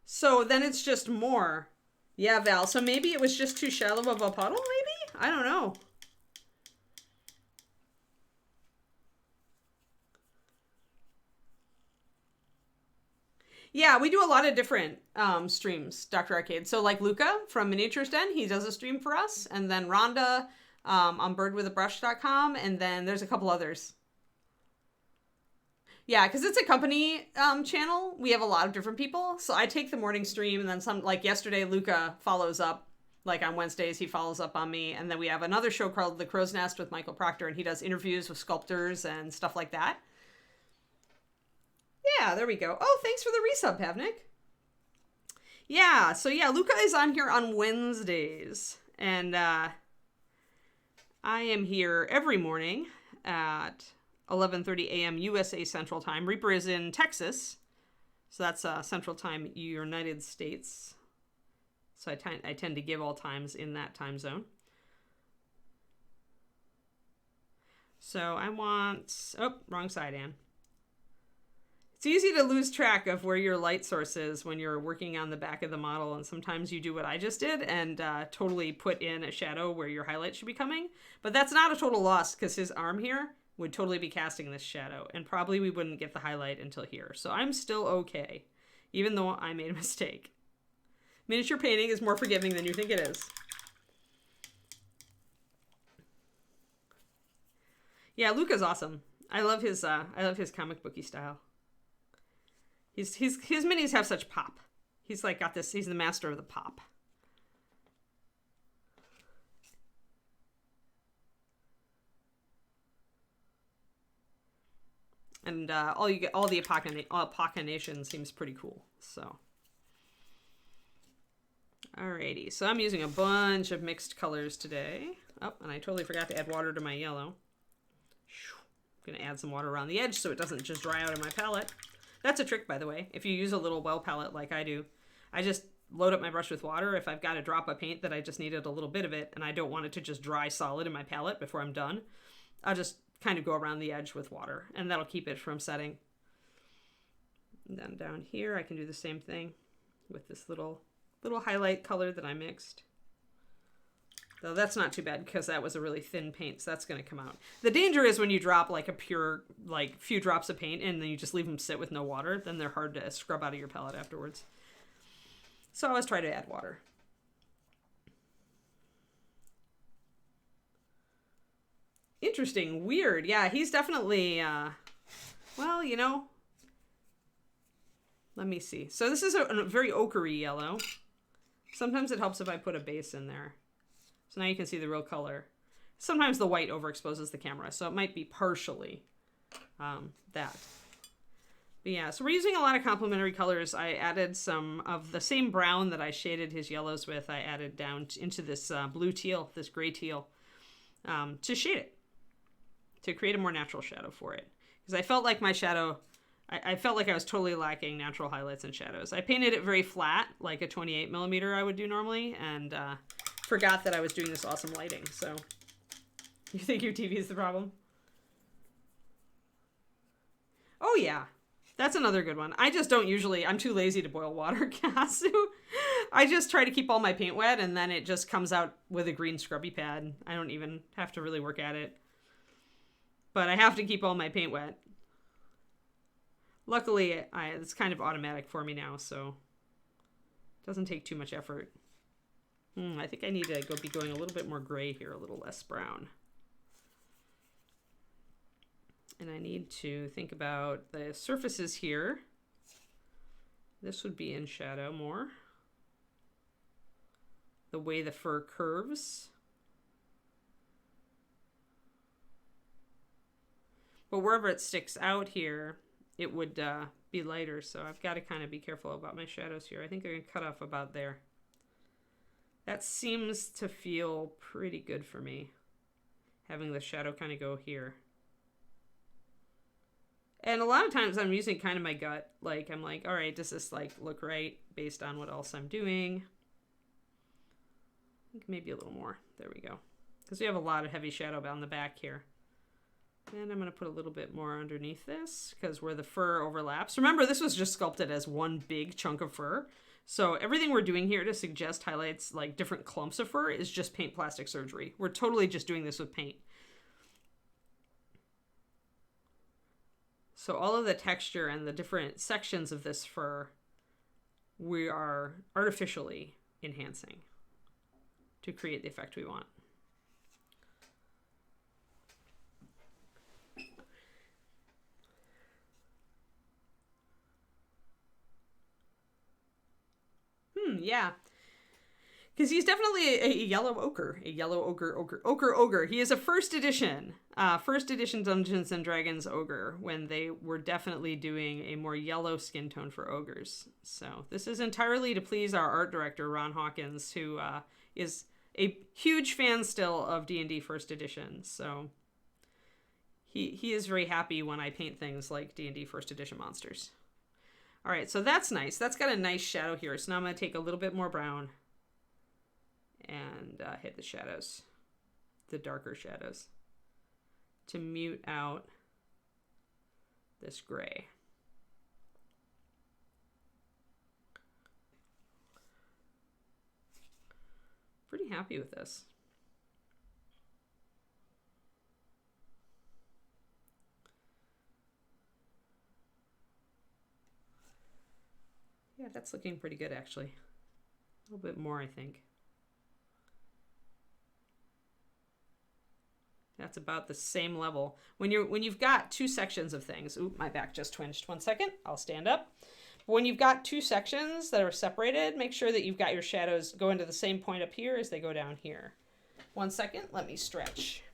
So then it's just more. Yeah, Val. So maybe it was just too shallow of a puddle, maybe? I don't know. Yeah, we do a lot of different streams, Dr. Arcade. So like Luca from Miniatures Den, he does a stream for us. And then Rhonda on birdwithabrush.com. And then there's a couple others. Yeah, because it's a company channel. We have a lot of different people. So I take the morning stream, and then some, like yesterday, Luca follows up. Like on Wednesdays, he follows up on me. And then we have another show called The Crow's Nest with Michael Proctor, and he does interviews with sculptors and stuff like that. Yeah, there we go. Oh, thanks for the resub, Pavnik. Yeah, so yeah, Luca is on here on Wednesdays. And I am here every morning at 11:30 a.m. USA Central Time. Reaper is in Texas, so that's Central Time, United States. So I tend to give all times in that time zone. So I want... Oh, wrong side, Anne. It's easy to lose track of where your light source is when you're working on the back of the model, and sometimes you do what I just did and totally put in a shadow where your highlight should be coming. But that's not a total loss, because his arm here would totally be casting this shadow, and probably we wouldn't get the highlight until here. So I'm still okay, even though I made a mistake. Miniature painting is more forgiving than you think it is. Yeah, Luca's awesome. I love his comic booky style. His minis have such pop. He's like got this, he's the master of the pop. And all the Apocalypse seems pretty cool. So, alrighty. So I'm using a bunch of mixed colors today. Oh, and I totally forgot to add water to my yellow. I'm gonna add some water around the edge so it doesn't just dry out in my palette. That's a trick, by the way. If you use a little well palette like I do, I just load up my brush with water. If I've got a drop of paint that I just needed a little bit of it and I don't want it to just dry solid in my palette before I'm done, I'll just kind of go around the edge with water, and that'll keep it from setting. And then down here, I can do the same thing with this little highlight color that I mixed. Though that's not too bad because that was a really thin paint, so that's going to come out. The danger is when you drop like a pure, like few drops of paint and then you just leave them sit with no water, then they're hard to scrub out of your palette afterwards. So I always try to add water. Interesting. Weird. Yeah, he's definitely, well, you know, let me see. So this is a very ochre-y yellow. Sometimes it helps if I put a base in there. So now you can see the real color. Sometimes the white overexposes the camera, so it might be partially that. But yeah, so we're using a lot of complementary colors. I added some of the same brown that I shaded his yellows with. I added down into this blue teal, this gray teal, to shade it, to create a more natural shadow for it. Because I felt like my shadow, I felt like I was totally lacking natural highlights and shadows. I painted it very flat, like a 28 millimeter I would do normally, and forgot that I was doing this awesome lighting. So, you think your TV is the problem? Oh yeah, that's another good one. I just don't usually, I'm too lazy to boil water, Kasu. I just try to keep all my paint wet, and then it just comes out with a green scrubby pad. I don't even have to really work at it. But I have to keep all my paint wet. Luckily, it's kind of automatic for me now, so it doesn't take too much effort. I think I need to be going a little bit more gray here, a little less brown. And I need to think about the surfaces here. This would be in shadow more. The way the fur curves. But wherever it sticks out here, it would be lighter. So I've got to kind of be careful about my shadows here. I think I'm going to cut off about there. That seems to feel pretty good for me, having the shadow kind of go here. And a lot of times I'm using kind of my gut. Like, I'm like, all right, does this like look right based on what else I'm doing? I think maybe a little more. There we go. Because we have a lot of heavy shadow on the back here. And I'm going to put a little bit more underneath this because where the fur overlaps. Remember, this was just sculpted as one big chunk of fur. So everything we're doing here to suggest highlights like different clumps of fur is just paint plastic surgery. We're totally just doing this with paint. So all of the texture and the different sections of this fur, we are artificially enhancing to create the effect we want. Yeah. Because he's definitely a yellow ochre. A yellow ogre. He is a first edition Dungeons and Dragons ogre when they were definitely doing a more yellow skin tone for ogres. So this is entirely to please our art director, Ron Hawkins, who is a huge fan still of D&D first edition. So He is very happy when I paint things like D&D First Edition monsters. All right, so that's nice. That's got a nice shadow here. So now I'm going to take a little bit more brown and hit the shadows, the darker shadows, to mute out this gray. Pretty happy with this. Yeah, that's looking pretty good actually. A little bit more, I think. That's about the same level. When you've got two sections of things, oop, my back just twinged. 1 second, I'll stand up. When you've got two sections that are separated, make sure that you've got your shadows go into the same point up here as they go down here. 1 second, let me stretch.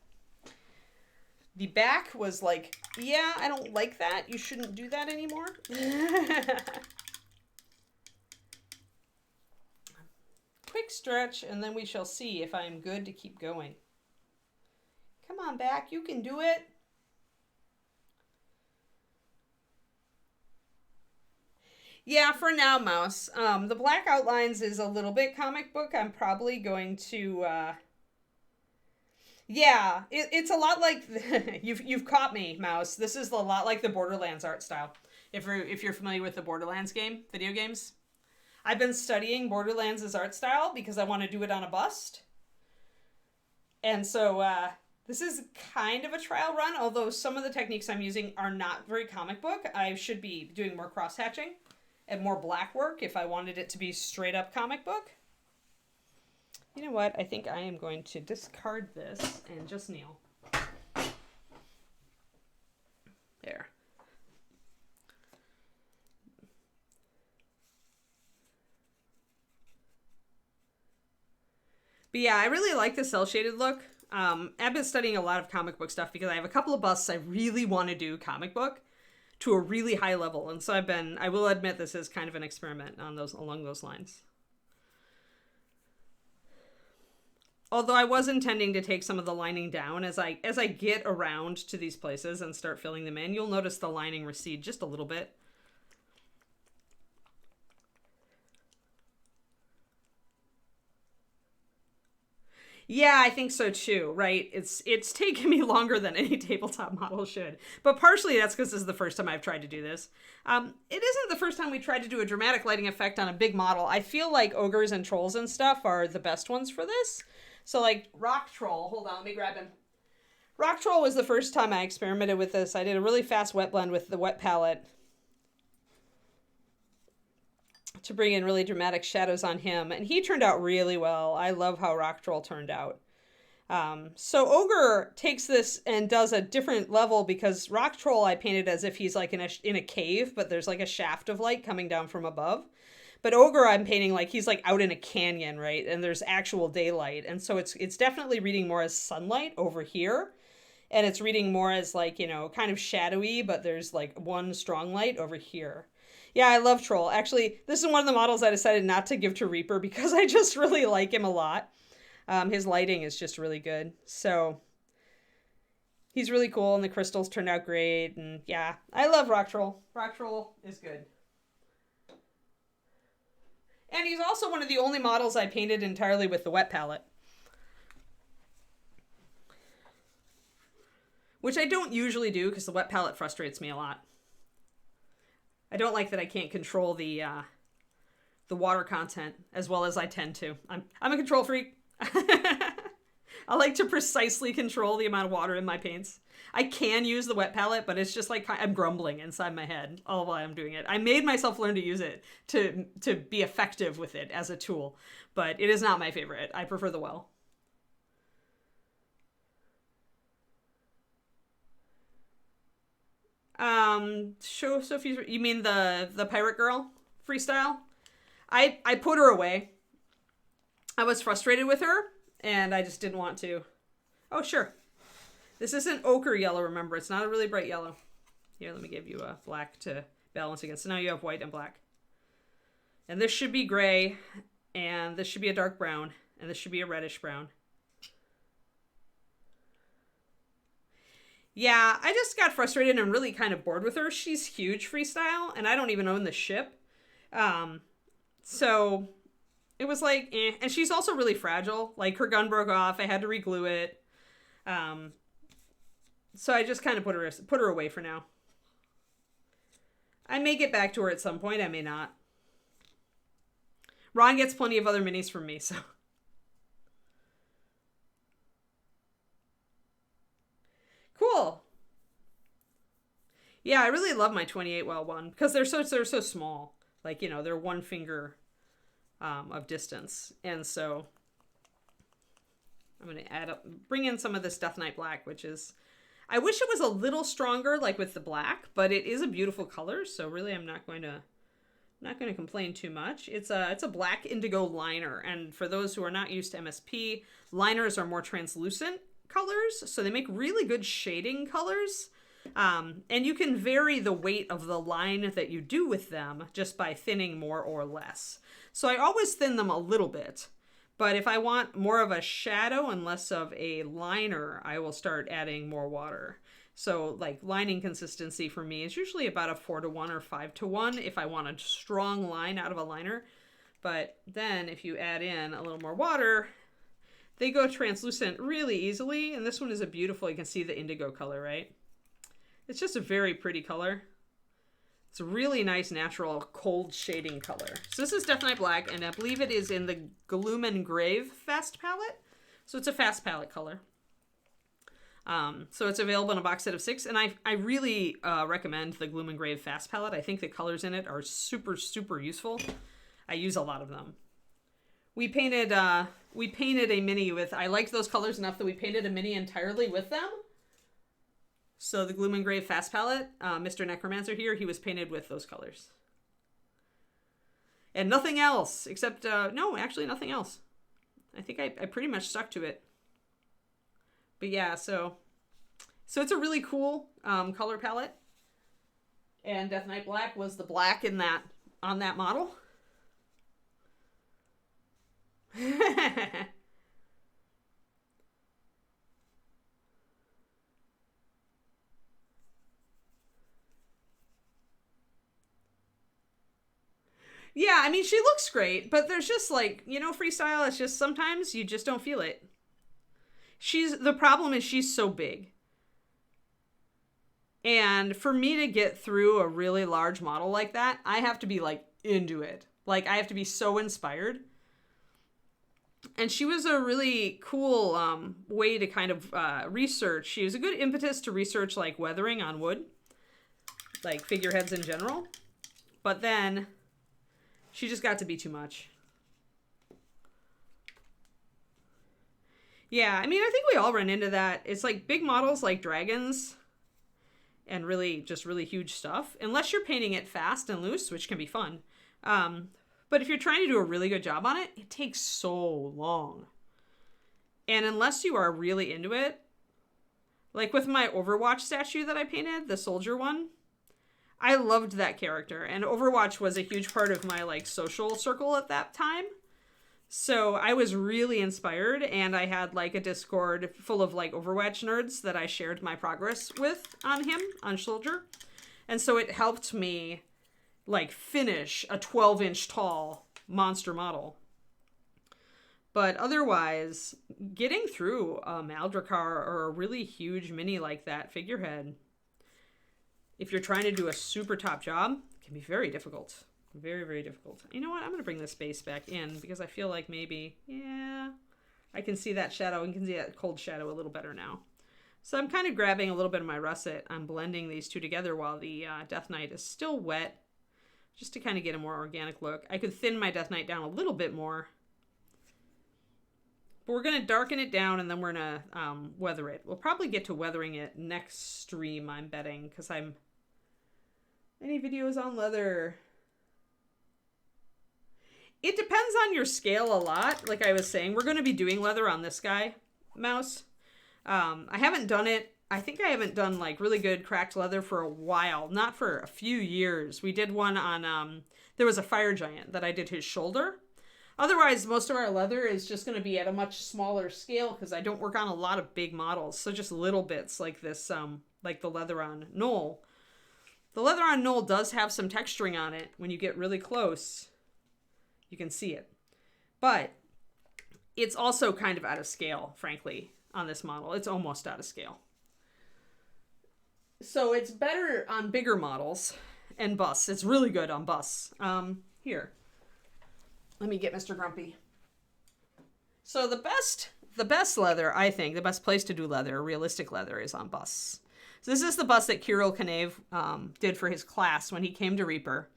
The back was like, yeah, I don't like that. You shouldn't do that anymore. Quick stretch, and then we shall see if I am good to keep going. Come on back, you can do it. Yeah, for now, Mouse. The black outlines is a little bit comic book. I'm probably going to, yeah, it's a lot like, you've caught me, Mouse. This is a lot like the Borderlands art style. If you're familiar with the Borderlands video games. I've been studying Borderlands' art style because I want to do it on a bust. And so, this is kind of a trial run, although some of the techniques I'm using are not very comic book. I should be doing more cross-hatching and more black work if I wanted it to be straight up comic book. You know what? I think I am going to discard this and just kneel. There. But yeah, I really like the cel-shaded look. I've been studying a lot of comic book stuff because I have a couple of busts I really want to do comic book to a really high level. And so I will admit this is kind of an experiment along those lines. Although I was intending to take some of the lining down as I get around to these places and start filling them in, you'll notice the lining recede just a little bit. Yeah, I think so too, right? It's taken me longer than any tabletop model should. But partially that's because this is the first time I've tried to do this. It isn't the first time we tried to do a dramatic lighting effect on a big model. I feel like ogres and trolls and stuff are the best ones for this. So like Rock Troll, hold on, let me grab him. Rock Troll was the first time I experimented with this. I did a really fast wet blend with the wet palette to bring in really dramatic shadows on him. And he turned out really well. I love how Rock Troll turned out. So Ogre takes this and does a different level because Rock Troll I painted as if he's like in a cave, but there's like a shaft of light coming down from above. But Ogre I'm painting like he's like out in a canyon, right? And there's actual daylight. And so it's definitely reading more as sunlight over here. And it's reading more as like, you know, kind of shadowy, but there's like one strong light over here. Yeah, I love Troll. Actually, this is one of the models I decided not to give to Reaper because I just really like him a lot. His lighting is just really good. So he's really cool and the crystals turned out great. And yeah, I love Rock Troll. Rock Troll is good. And he's also one of the only models I painted entirely with the wet palette. Which I don't usually do because the wet palette frustrates me a lot. I don't like that I can't control the water content as well as I tend to. I'm a control freak. I like to precisely control the amount of water in my paints. I can use the wet palette, but it's just like I'm grumbling inside my head all while I'm doing it. I made myself learn to use it to be effective with it as a tool, but it is not my favorite. I prefer the well. Show Sophie's, you mean the pirate girl freestyle? I put her away. I was frustrated with her and I just didn't want to. Oh, sure. This isn't ochre yellow, remember. It's not a really bright yellow. Here, let me give you a black to balance against. So now you have white and black. And this should be gray, and this should be a dark brown, and this should be a reddish brown. Yeah, I just got frustrated and really kind of bored with her. She's huge freestyle, and I don't even own the ship. So it was like, eh. And she's also really fragile. Like, her gun broke off. I had to re-glue it. So I just kind of put her away for now. I may get back to her at some point. I may not. Ron gets plenty of other minis from me, so. Cool. Yeah, I really love my 28 well one because they're so small. Like, you know, they're one finger of distance. And so I'm going to bring in some of this Death Knight Black, which is, I wish it was a little stronger, like with the black, but it is a beautiful color. So really, I'm not going to complain too much. It's a black indigo liner. And for those who are not used to MSP, liners are more translucent colors. So they make really good shading colors. And you can vary the weight of the line that you do with them just by thinning more or less. So I always thin them a little bit. But if I want more of a shadow and less of a liner, I will start adding more water. So like lining consistency for me is usually about a 4-to-1 or 5-to-1 if I want a strong line out of a liner. But then if you add in a little more water, they go translucent really easily. And this one is a beautiful, you can see the indigo color, right? It's just a very pretty color. It's a really nice, natural, cold shading color. So this is Death Knight Black, and I believe it is in the Gloom and Grave Fast palette. So it's a fast palette color. So it's available in a box set of 6, and I really recommend the Gloom and Grave Fast palette. I think the colors in it are super, super useful. I use a lot of them. We painted a mini with, I liked those colors enough that we painted a mini entirely with them. So the Gloom and Grave Fast palette, Mr. Necromancer here, he was painted with those colors. And nothing else, except, no, actually nothing else. I think I pretty much stuck to it. But yeah, so it's a really cool color palette. And Death Knight Black was the black in that, on that model. Yeah, I mean, she looks great, but there's just like, you know, freestyle, it's just sometimes you just don't feel it. The problem is she's so big. And for me to get through a really large model like that, I have to be like into it. Like I have to be so inspired. And she was a really cool way to kind of research. She was a good impetus to research like weathering on wood, like figureheads in general. But then she just got to be too much. Yeah, I mean, I think we all run into that. It's like big models like dragons and really huge stuff. Unless you're painting it fast and loose, which can be fun. But if you're trying to do a really good job on it, it takes so long. And unless you are really into it, like with my Overwatch statue that I painted, the soldier one, I loved that character. And Overwatch was a huge part of my like social circle at that time. So I was really inspired, and I had like a Discord full of like Overwatch nerds that I shared my progress with on him, on Soldier. And so it helped me like finish a 12-inch tall monster model. But otherwise, getting through a Maldrakar or a really huge mini like that figurehead, if you're trying to do a super top job, it can be very difficult. Very, very difficult. You know what? I'm going to bring this base back in because I feel like maybe, yeah, I can see that shadow and can see that cold shadow a little better now. So I'm kind of grabbing a little bit of my russet. I'm blending these two together while the Death Knight is still wet, just to kind of get a more organic look. I could thin my Death Knight down a little bit more. But we're going to darken it down, and then we're going to weather it. We'll probably get to weathering it next stream, I'm betting, because any videos on leather? It depends on your scale a lot. Like I was saying, we're going to be doing leather on this guy, Mouse. I haven't done it. I think I haven't done like really good cracked leather for a while. Not for a few years. We did one on, there was a fire giant that I did his shoulder. Otherwise, most of our leather is just going to be at a much smaller scale because I don't work on a lot of big models. So just little bits like this, like the leather on Knoll. The leather on Knoll does have some texturing on it. When you get really close, you can see it. But it's also kind of out of scale, frankly, on this model. It's almost out of scale. So it's better on bigger models and busts. It's really good on busts. Here. Let me get Mr. Grumpy. So the best leather, I think, the best place to do leather, realistic leather, is on busts. So this is the bust that Kirill Kanev did for his class when he came to Reaper.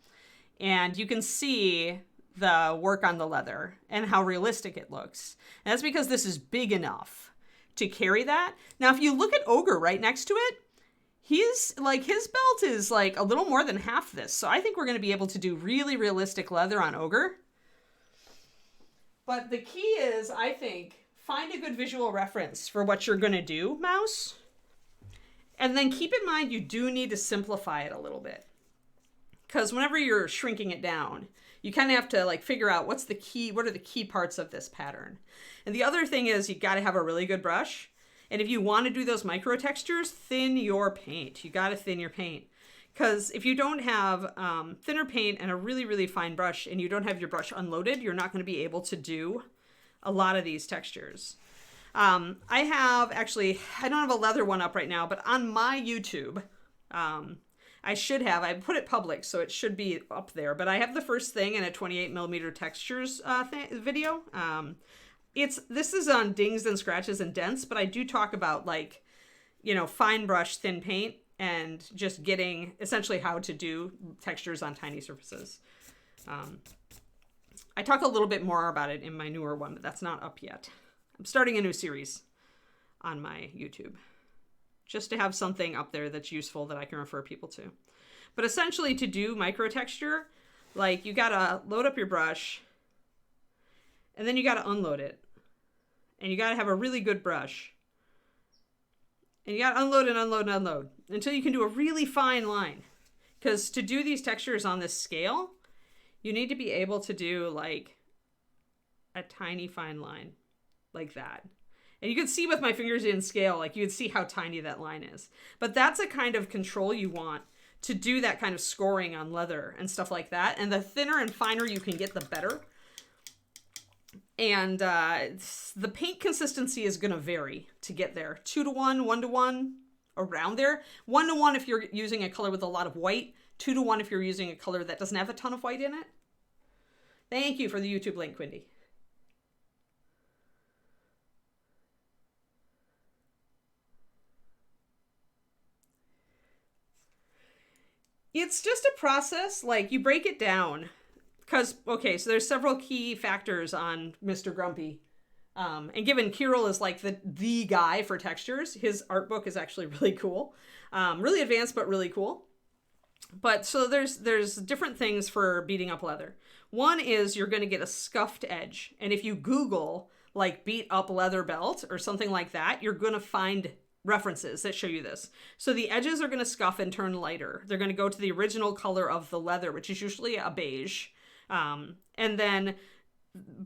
And you can see the work on the leather and how realistic it looks. And that's because this is big enough to carry that. Now, if you look at Ogre right next to it, his belt is like a little more than half this. So I think we're going to be able to do really realistic leather on Ogre. But the key is, I think, find a good visual reference for what you're going to do, mouse. And then keep in mind you do need to simplify it a little bit. Because whenever you're shrinking it down, you kind of have to like figure out what are the key parts of this pattern. And the other thing is you got to have a really good brush. And if you want to do those micro textures, thin your paint. You got to thin your paint. Because if you don't have thinner paint and a really, really fine brush and you don't have your brush unloaded, you're not going to be able to do a lot of these textures. I don't have a leather one up right now, but on my YouTube, I put it public, so it should be up there. But I have the first thing in a 28mm textures video. This is on dings and scratches and dents, but I do talk about like, fine brush, thin paint, and just getting essentially how to do textures on tiny surfaces. I talk a little bit more about it in my newer one, but that's not up yet. I'm starting a new series on my YouTube just to have something up there that's useful that I can refer people to. But essentially to do micro texture, like you gotta load up your brush and then you gotta unload it. And you gotta have a really good brush. And you gotta unload and unload and unload until you can do a really fine line. Because to do these textures on this scale, you need to be able to do like a tiny fine line like that. And you can see with my fingers in scale, like you can see how tiny that line is. But that's a kind of control you want to do that kind of scoring on leather and stuff like that. And the thinner and finer you can get, the better. And the paint consistency is going to vary to get there. 2-to-1, 1-to-1, around there. 1-to-1 if you're using a color with a lot of white. 2-to-1 if you're using a color that doesn't have a ton of white in it. Thank you for the YouTube link, Quindy. It's just a process. Like, you break it down. Because, okay, so there's several key factors on Mr. Grumpy. And given Kirill is like the guy for textures, his art book is actually really cool. Really advanced, but really cool. But so there's different things for beating up leather. One is you're going to get a scuffed edge. And if you Google like beat up leather belt or something like that, you're going to find references that show you this. So the edges are going to scuff and turn lighter. They're going to go to the original color of the leather, which is usually a beige. And then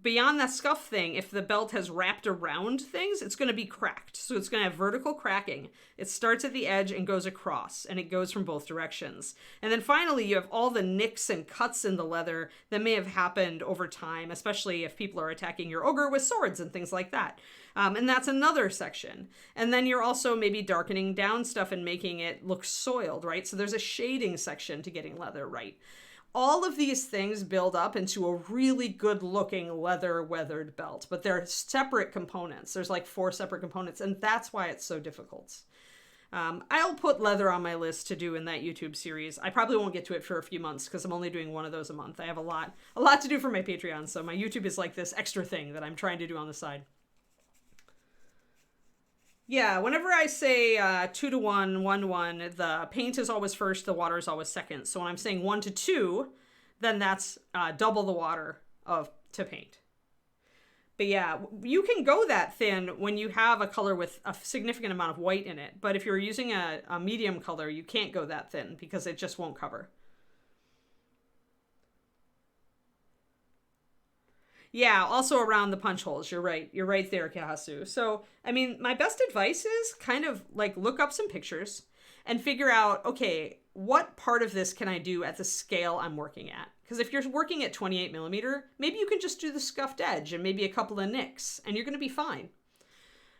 beyond that scuff thing, if the belt has wrapped around things, it's going to be cracked. So it's going to have vertical cracking. It starts at the edge and goes across, and it goes from both directions. And then finally, you have all the nicks and cuts in the leather that may have happened over time, especially if people are attacking your ogre with swords and things like that. And that's another section. And then you're also maybe darkening down stuff and making it look soiled, right? So there's a shading section to getting leather right. All of these things build up into a really good looking leather weathered belt, but they're separate components. There's like 4 separate components, and that's why it's so difficult. I'll put leather on my list to do in that YouTube series. I probably won't get to it for a few months because I'm only doing one of those a month. I have a lot to do for my Patreon, so my YouTube is like this extra thing that I'm trying to do on the side. Yeah, whenever I say 2-to-1, 1-to-1, the paint is always first, the water is always second. So when I'm saying 1-to-2, then that's double the water to paint. But yeah, you can go that thin when you have a color with a significant amount of white in it. But if you're using a medium color, you can't go that thin because it just won't cover. Yeah, also around the punch holes. You're right. You're right there, Kahasu. So, I mean, my best advice is kind of like look up some pictures and figure out, okay, what part of this can I do at the scale I'm working at? Because if you're working at 28 millimeter, maybe you can just do the scuffed edge and maybe a couple of nicks and you're going to be fine.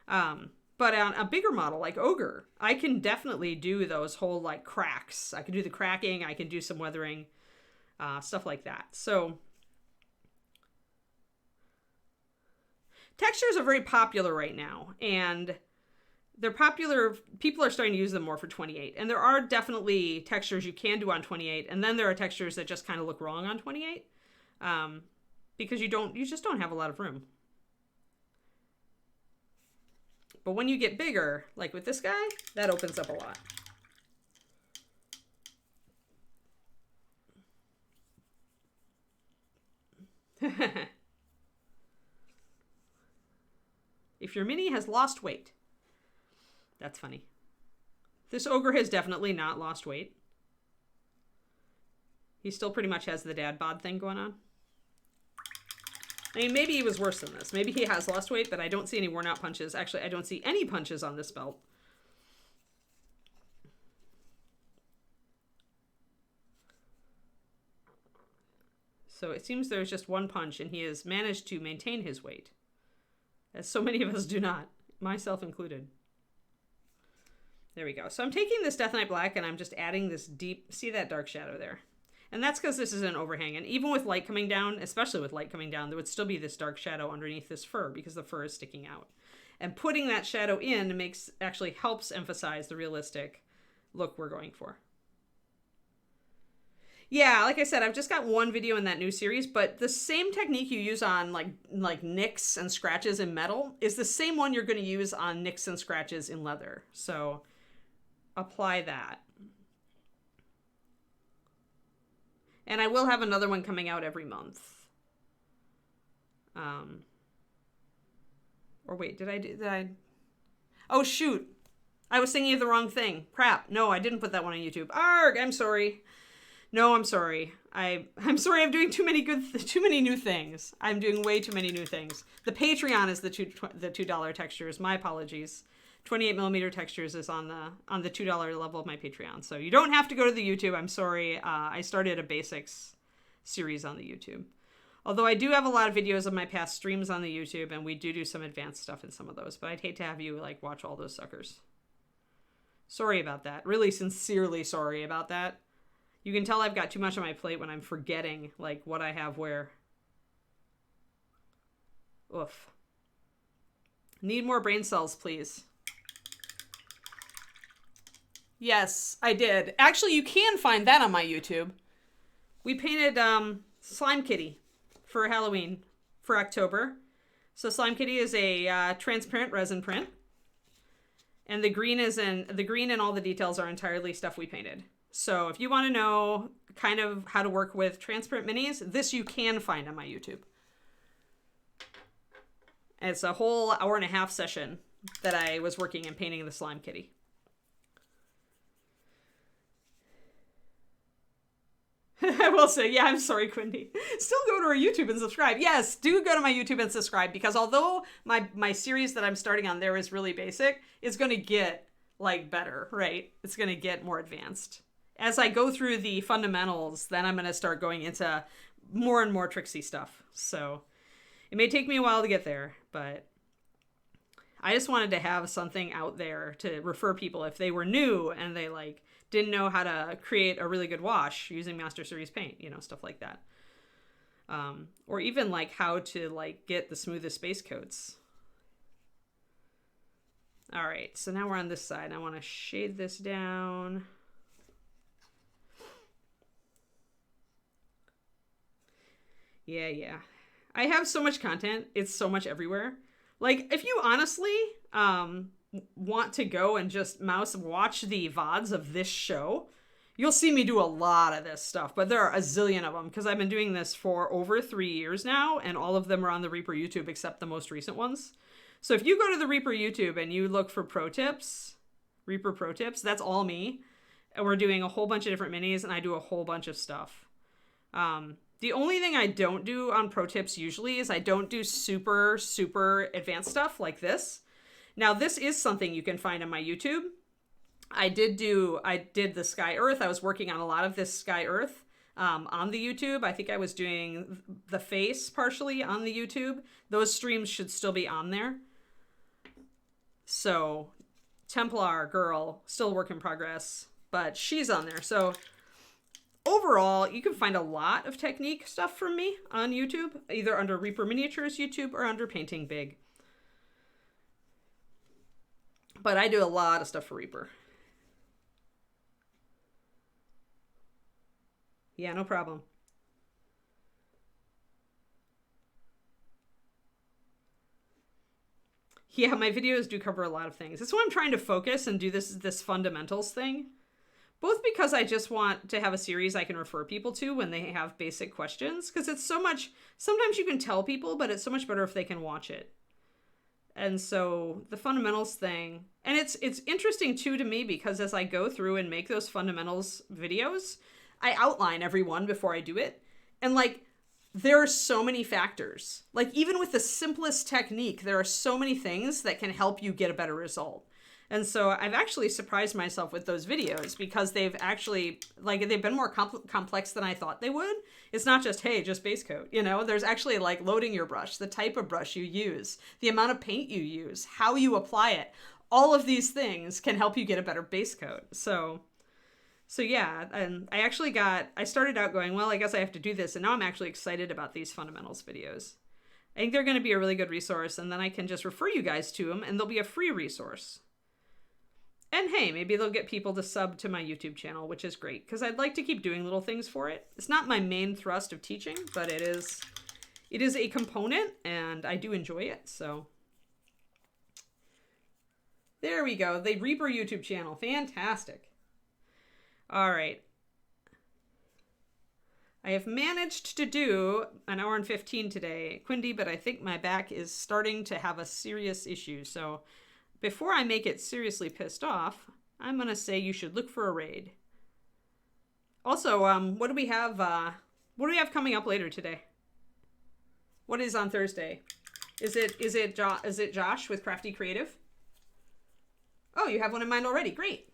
But on a bigger model like Ogre, I can definitely do those whole like cracks. I can do the cracking. I can do some weathering, stuff like that. So textures are very popular right now, and they're popular. People are starting to use them more for 28, and there are definitely textures you can do on 28, and then there are textures that just kind of look wrong on 28, because you just don't have a lot of room. But when you get bigger, like with this guy, that opens up a lot. If your mini has lost weight. That's funny. This Ogre has definitely not lost weight. He still pretty much has the dad bod thing going on. I mean, maybe he was worse than this. Maybe he has lost weight, but I don't see any worn out punches. Actually, I don't see any punches on this belt. So it seems there's just one punch, and he has managed to maintain his weight. As so many of us do not, myself included. There we go. So I'm taking this Death Knight Black, and I'm just adding this deep, see that dark shadow there? And that's because this is an overhang. And even with light coming down, especially with light coming down, there would still be this dark shadow underneath this fur because the fur is sticking out. And putting that shadow in actually helps emphasize the realistic look we're going for. Yeah, like I said, I've just got one video in that new series, but the same technique you use on like nicks and scratches in metal is the same one you're going to use on nicks and scratches in leather. So apply that. And I will have another one coming out every month. Or wait, did I? Oh, shoot. I was thinking of the wrong thing. Crap. No, I didn't put that one on YouTube. Arg, I'm sorry. No, I'm sorry. I'm sorry I'm doing too many new things. I'm doing way too many new things. The Patreon is the $2 textures. My apologies. 28 millimeter textures is on the $2 level of my Patreon. So you don't have to go to the YouTube. I'm sorry. I started a basics series on the YouTube. Although I do have a lot of videos of my past streams on the YouTube, and we do some advanced stuff in some of those. But I'd hate to have you like watch all those suckers. Sorry about that. Really sincerely sorry about that. You can tell I've got too much on my plate when I'm forgetting like what I have where. Oof. Need more brain cells, please. Yes, I did. Actually, you can find that on my YouTube. We painted Slime Kitty for Halloween for October. So Slime Kitty is a transparent resin print. And the green and all the details are entirely stuff we painted. So if you want to know kind of how to work with transparent minis, this you can find on my YouTube. And it's a whole hour-and-a-half session that I was working and painting the Slime Kitty. I will say, yeah, I'm sorry, Quindy. Still go to our YouTube and subscribe. Yes, do go to my YouTube and subscribe, because although my series that I'm starting on there is really basic, it's going to get, like, better, right? It's going to get more advanced. As I go through the fundamentals, then I'm going to start going into more and more tricksy stuff. So it may take me a while to get there, but I just wanted to have something out there to refer people if they were new and they, like, didn't know how to create a really good wash using Master Series paint, you know, stuff like that. Or even like how to like get the smoothest base coats. All right, so now we're on this side. I want to shade this down. Yeah. I have so much content. It's so much everywhere. Like, if you honestly want to go and just mouse watch the VODs of this show, you'll see me do a lot of this stuff, but there are a zillion of them because I've been doing this for over 3 years now, and all of them are on the Reaper YouTube except the most recent ones. So if you go to the Reaper YouTube and you look for pro tips, Reaper pro tips, that's all me. And we're doing a whole bunch of different minis, and I do a whole bunch of stuff. The only thing I don't do on pro tips usually is I don't do super, super advanced stuff like this. Now, this is something you can find on my YouTube. I did the Sky Earth. I was working on a lot of this Sky Earth on the YouTube. I think I was doing the face partially on the YouTube. Those streams should still be on there. So, Templar girl, still work in progress, but she's on there. So, overall, you can find a lot of technique stuff from me on YouTube, either under Reaper Miniatures YouTube or under Painting Big. But I do a lot of stuff for Reaper. Yeah, no problem. Yeah, my videos do cover a lot of things. That's why I'm trying to focus and do this fundamentals thing. Both because I just want to have a series I can refer people to when they have basic questions. Because it's so much, sometimes you can tell people, but it's so much better if they can watch it. And so the fundamentals thing, and it's interesting too to me because as I go through and make those fundamentals videos, I outline every one before I do it. And like, there are so many factors. Like even with the simplest technique, there are so many things that can help you get a better result. And so I've actually surprised myself with those videos because they've actually, like, they've been more complex than I thought they would. It's not just, hey, just base coat, you know? There's actually, like, loading your brush, the type of brush you use, the amount of paint you use, how you apply it. All of these things can help you get a better base coat. So yeah, and I started out going, well, I guess I have to do this, and now I'm actually excited about these fundamentals videos. I think they're going to be a really good resource, and then I can just refer you guys to them, and they'll be a free resource. And hey, maybe they'll get people to sub to my YouTube channel, which is great, because I'd like to keep doing little things for it. It's not my main thrust of teaching, but it is a component, and I do enjoy it, so. There we go, the Reaper YouTube channel, fantastic. All right. I have managed to do an hour and 15 today, Quindy, but I think my back is starting to have a serious issue, so before I make it seriously pissed off, I'm going to say you should look for a raid. Also, what do we have coming up later today? What is on Thursday? Is it Josh with Crafty Creative? Oh, you have one in mind already. Great.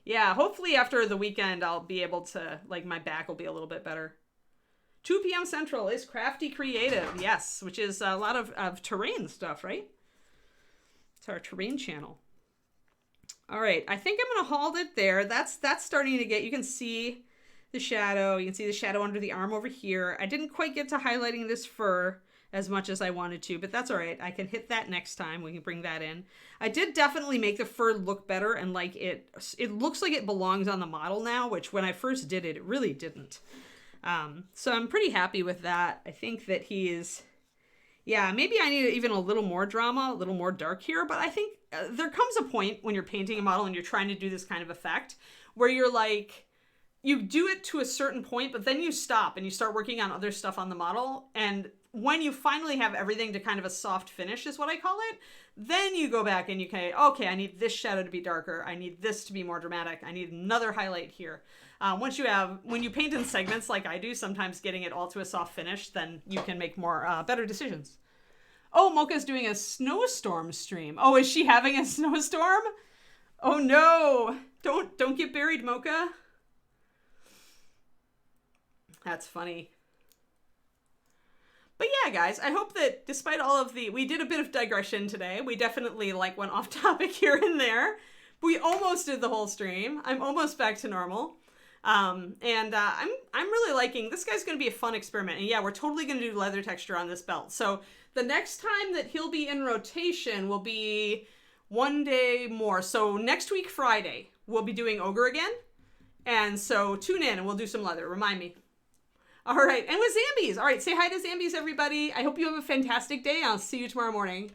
Yeah, hopefully after the weekend I'll be able to, like, my back will be a little bit better. 2 p.m. Central is Crafty Creative, yes, which is a lot of terrain stuff, right? It's our terrain channel. All right, I think I'm gonna hold it there. That's starting to get, you can see the shadow. You can see the shadow under the arm over here. I didn't quite get to highlighting this fur as much as I wanted to, but that's all right. I can hit that next time. We can bring that in. I did definitely make the fur look better, and like it looks like it belongs on the model now, which when I first did it, it really didn't. So I'm pretty happy with that. I think that he is, yeah, maybe I need even a little more drama, a little more dark here, but I think there comes a point when you're painting a model and you're trying to do this kind of effect where you're like, you do it to a certain point, but then you stop and you start working on other stuff on the model. And when you finally have everything to kind of a soft finish is what I call it, then you go back and you can, okay, I need this shadow to be darker. I need this to be more dramatic. I need another highlight here. When you paint in segments like I do, sometimes getting it all to a soft finish, then you can make more, better decisions. Oh, Mocha's doing a snowstorm stream. Oh, is she having a snowstorm? Oh no, don't get buried, Mocha. That's funny. But yeah, guys, I hope that despite all of we did a bit of digression today. We definitely went off topic here and there. We almost did the whole stream. I'm almost back to normal. I'm really liking, this guy's going to be a fun experiment. And yeah, we're totally going to do leather texture on this belt. So the next time that he'll be in rotation will be one day more. So next week, Friday, we'll be doing Ogre again. And so tune in and we'll do some leather. Remind me. All right. And with Zambies. All right. Say hi to Zambies, everybody. I hope you have a fantastic day. I'll see you tomorrow morning.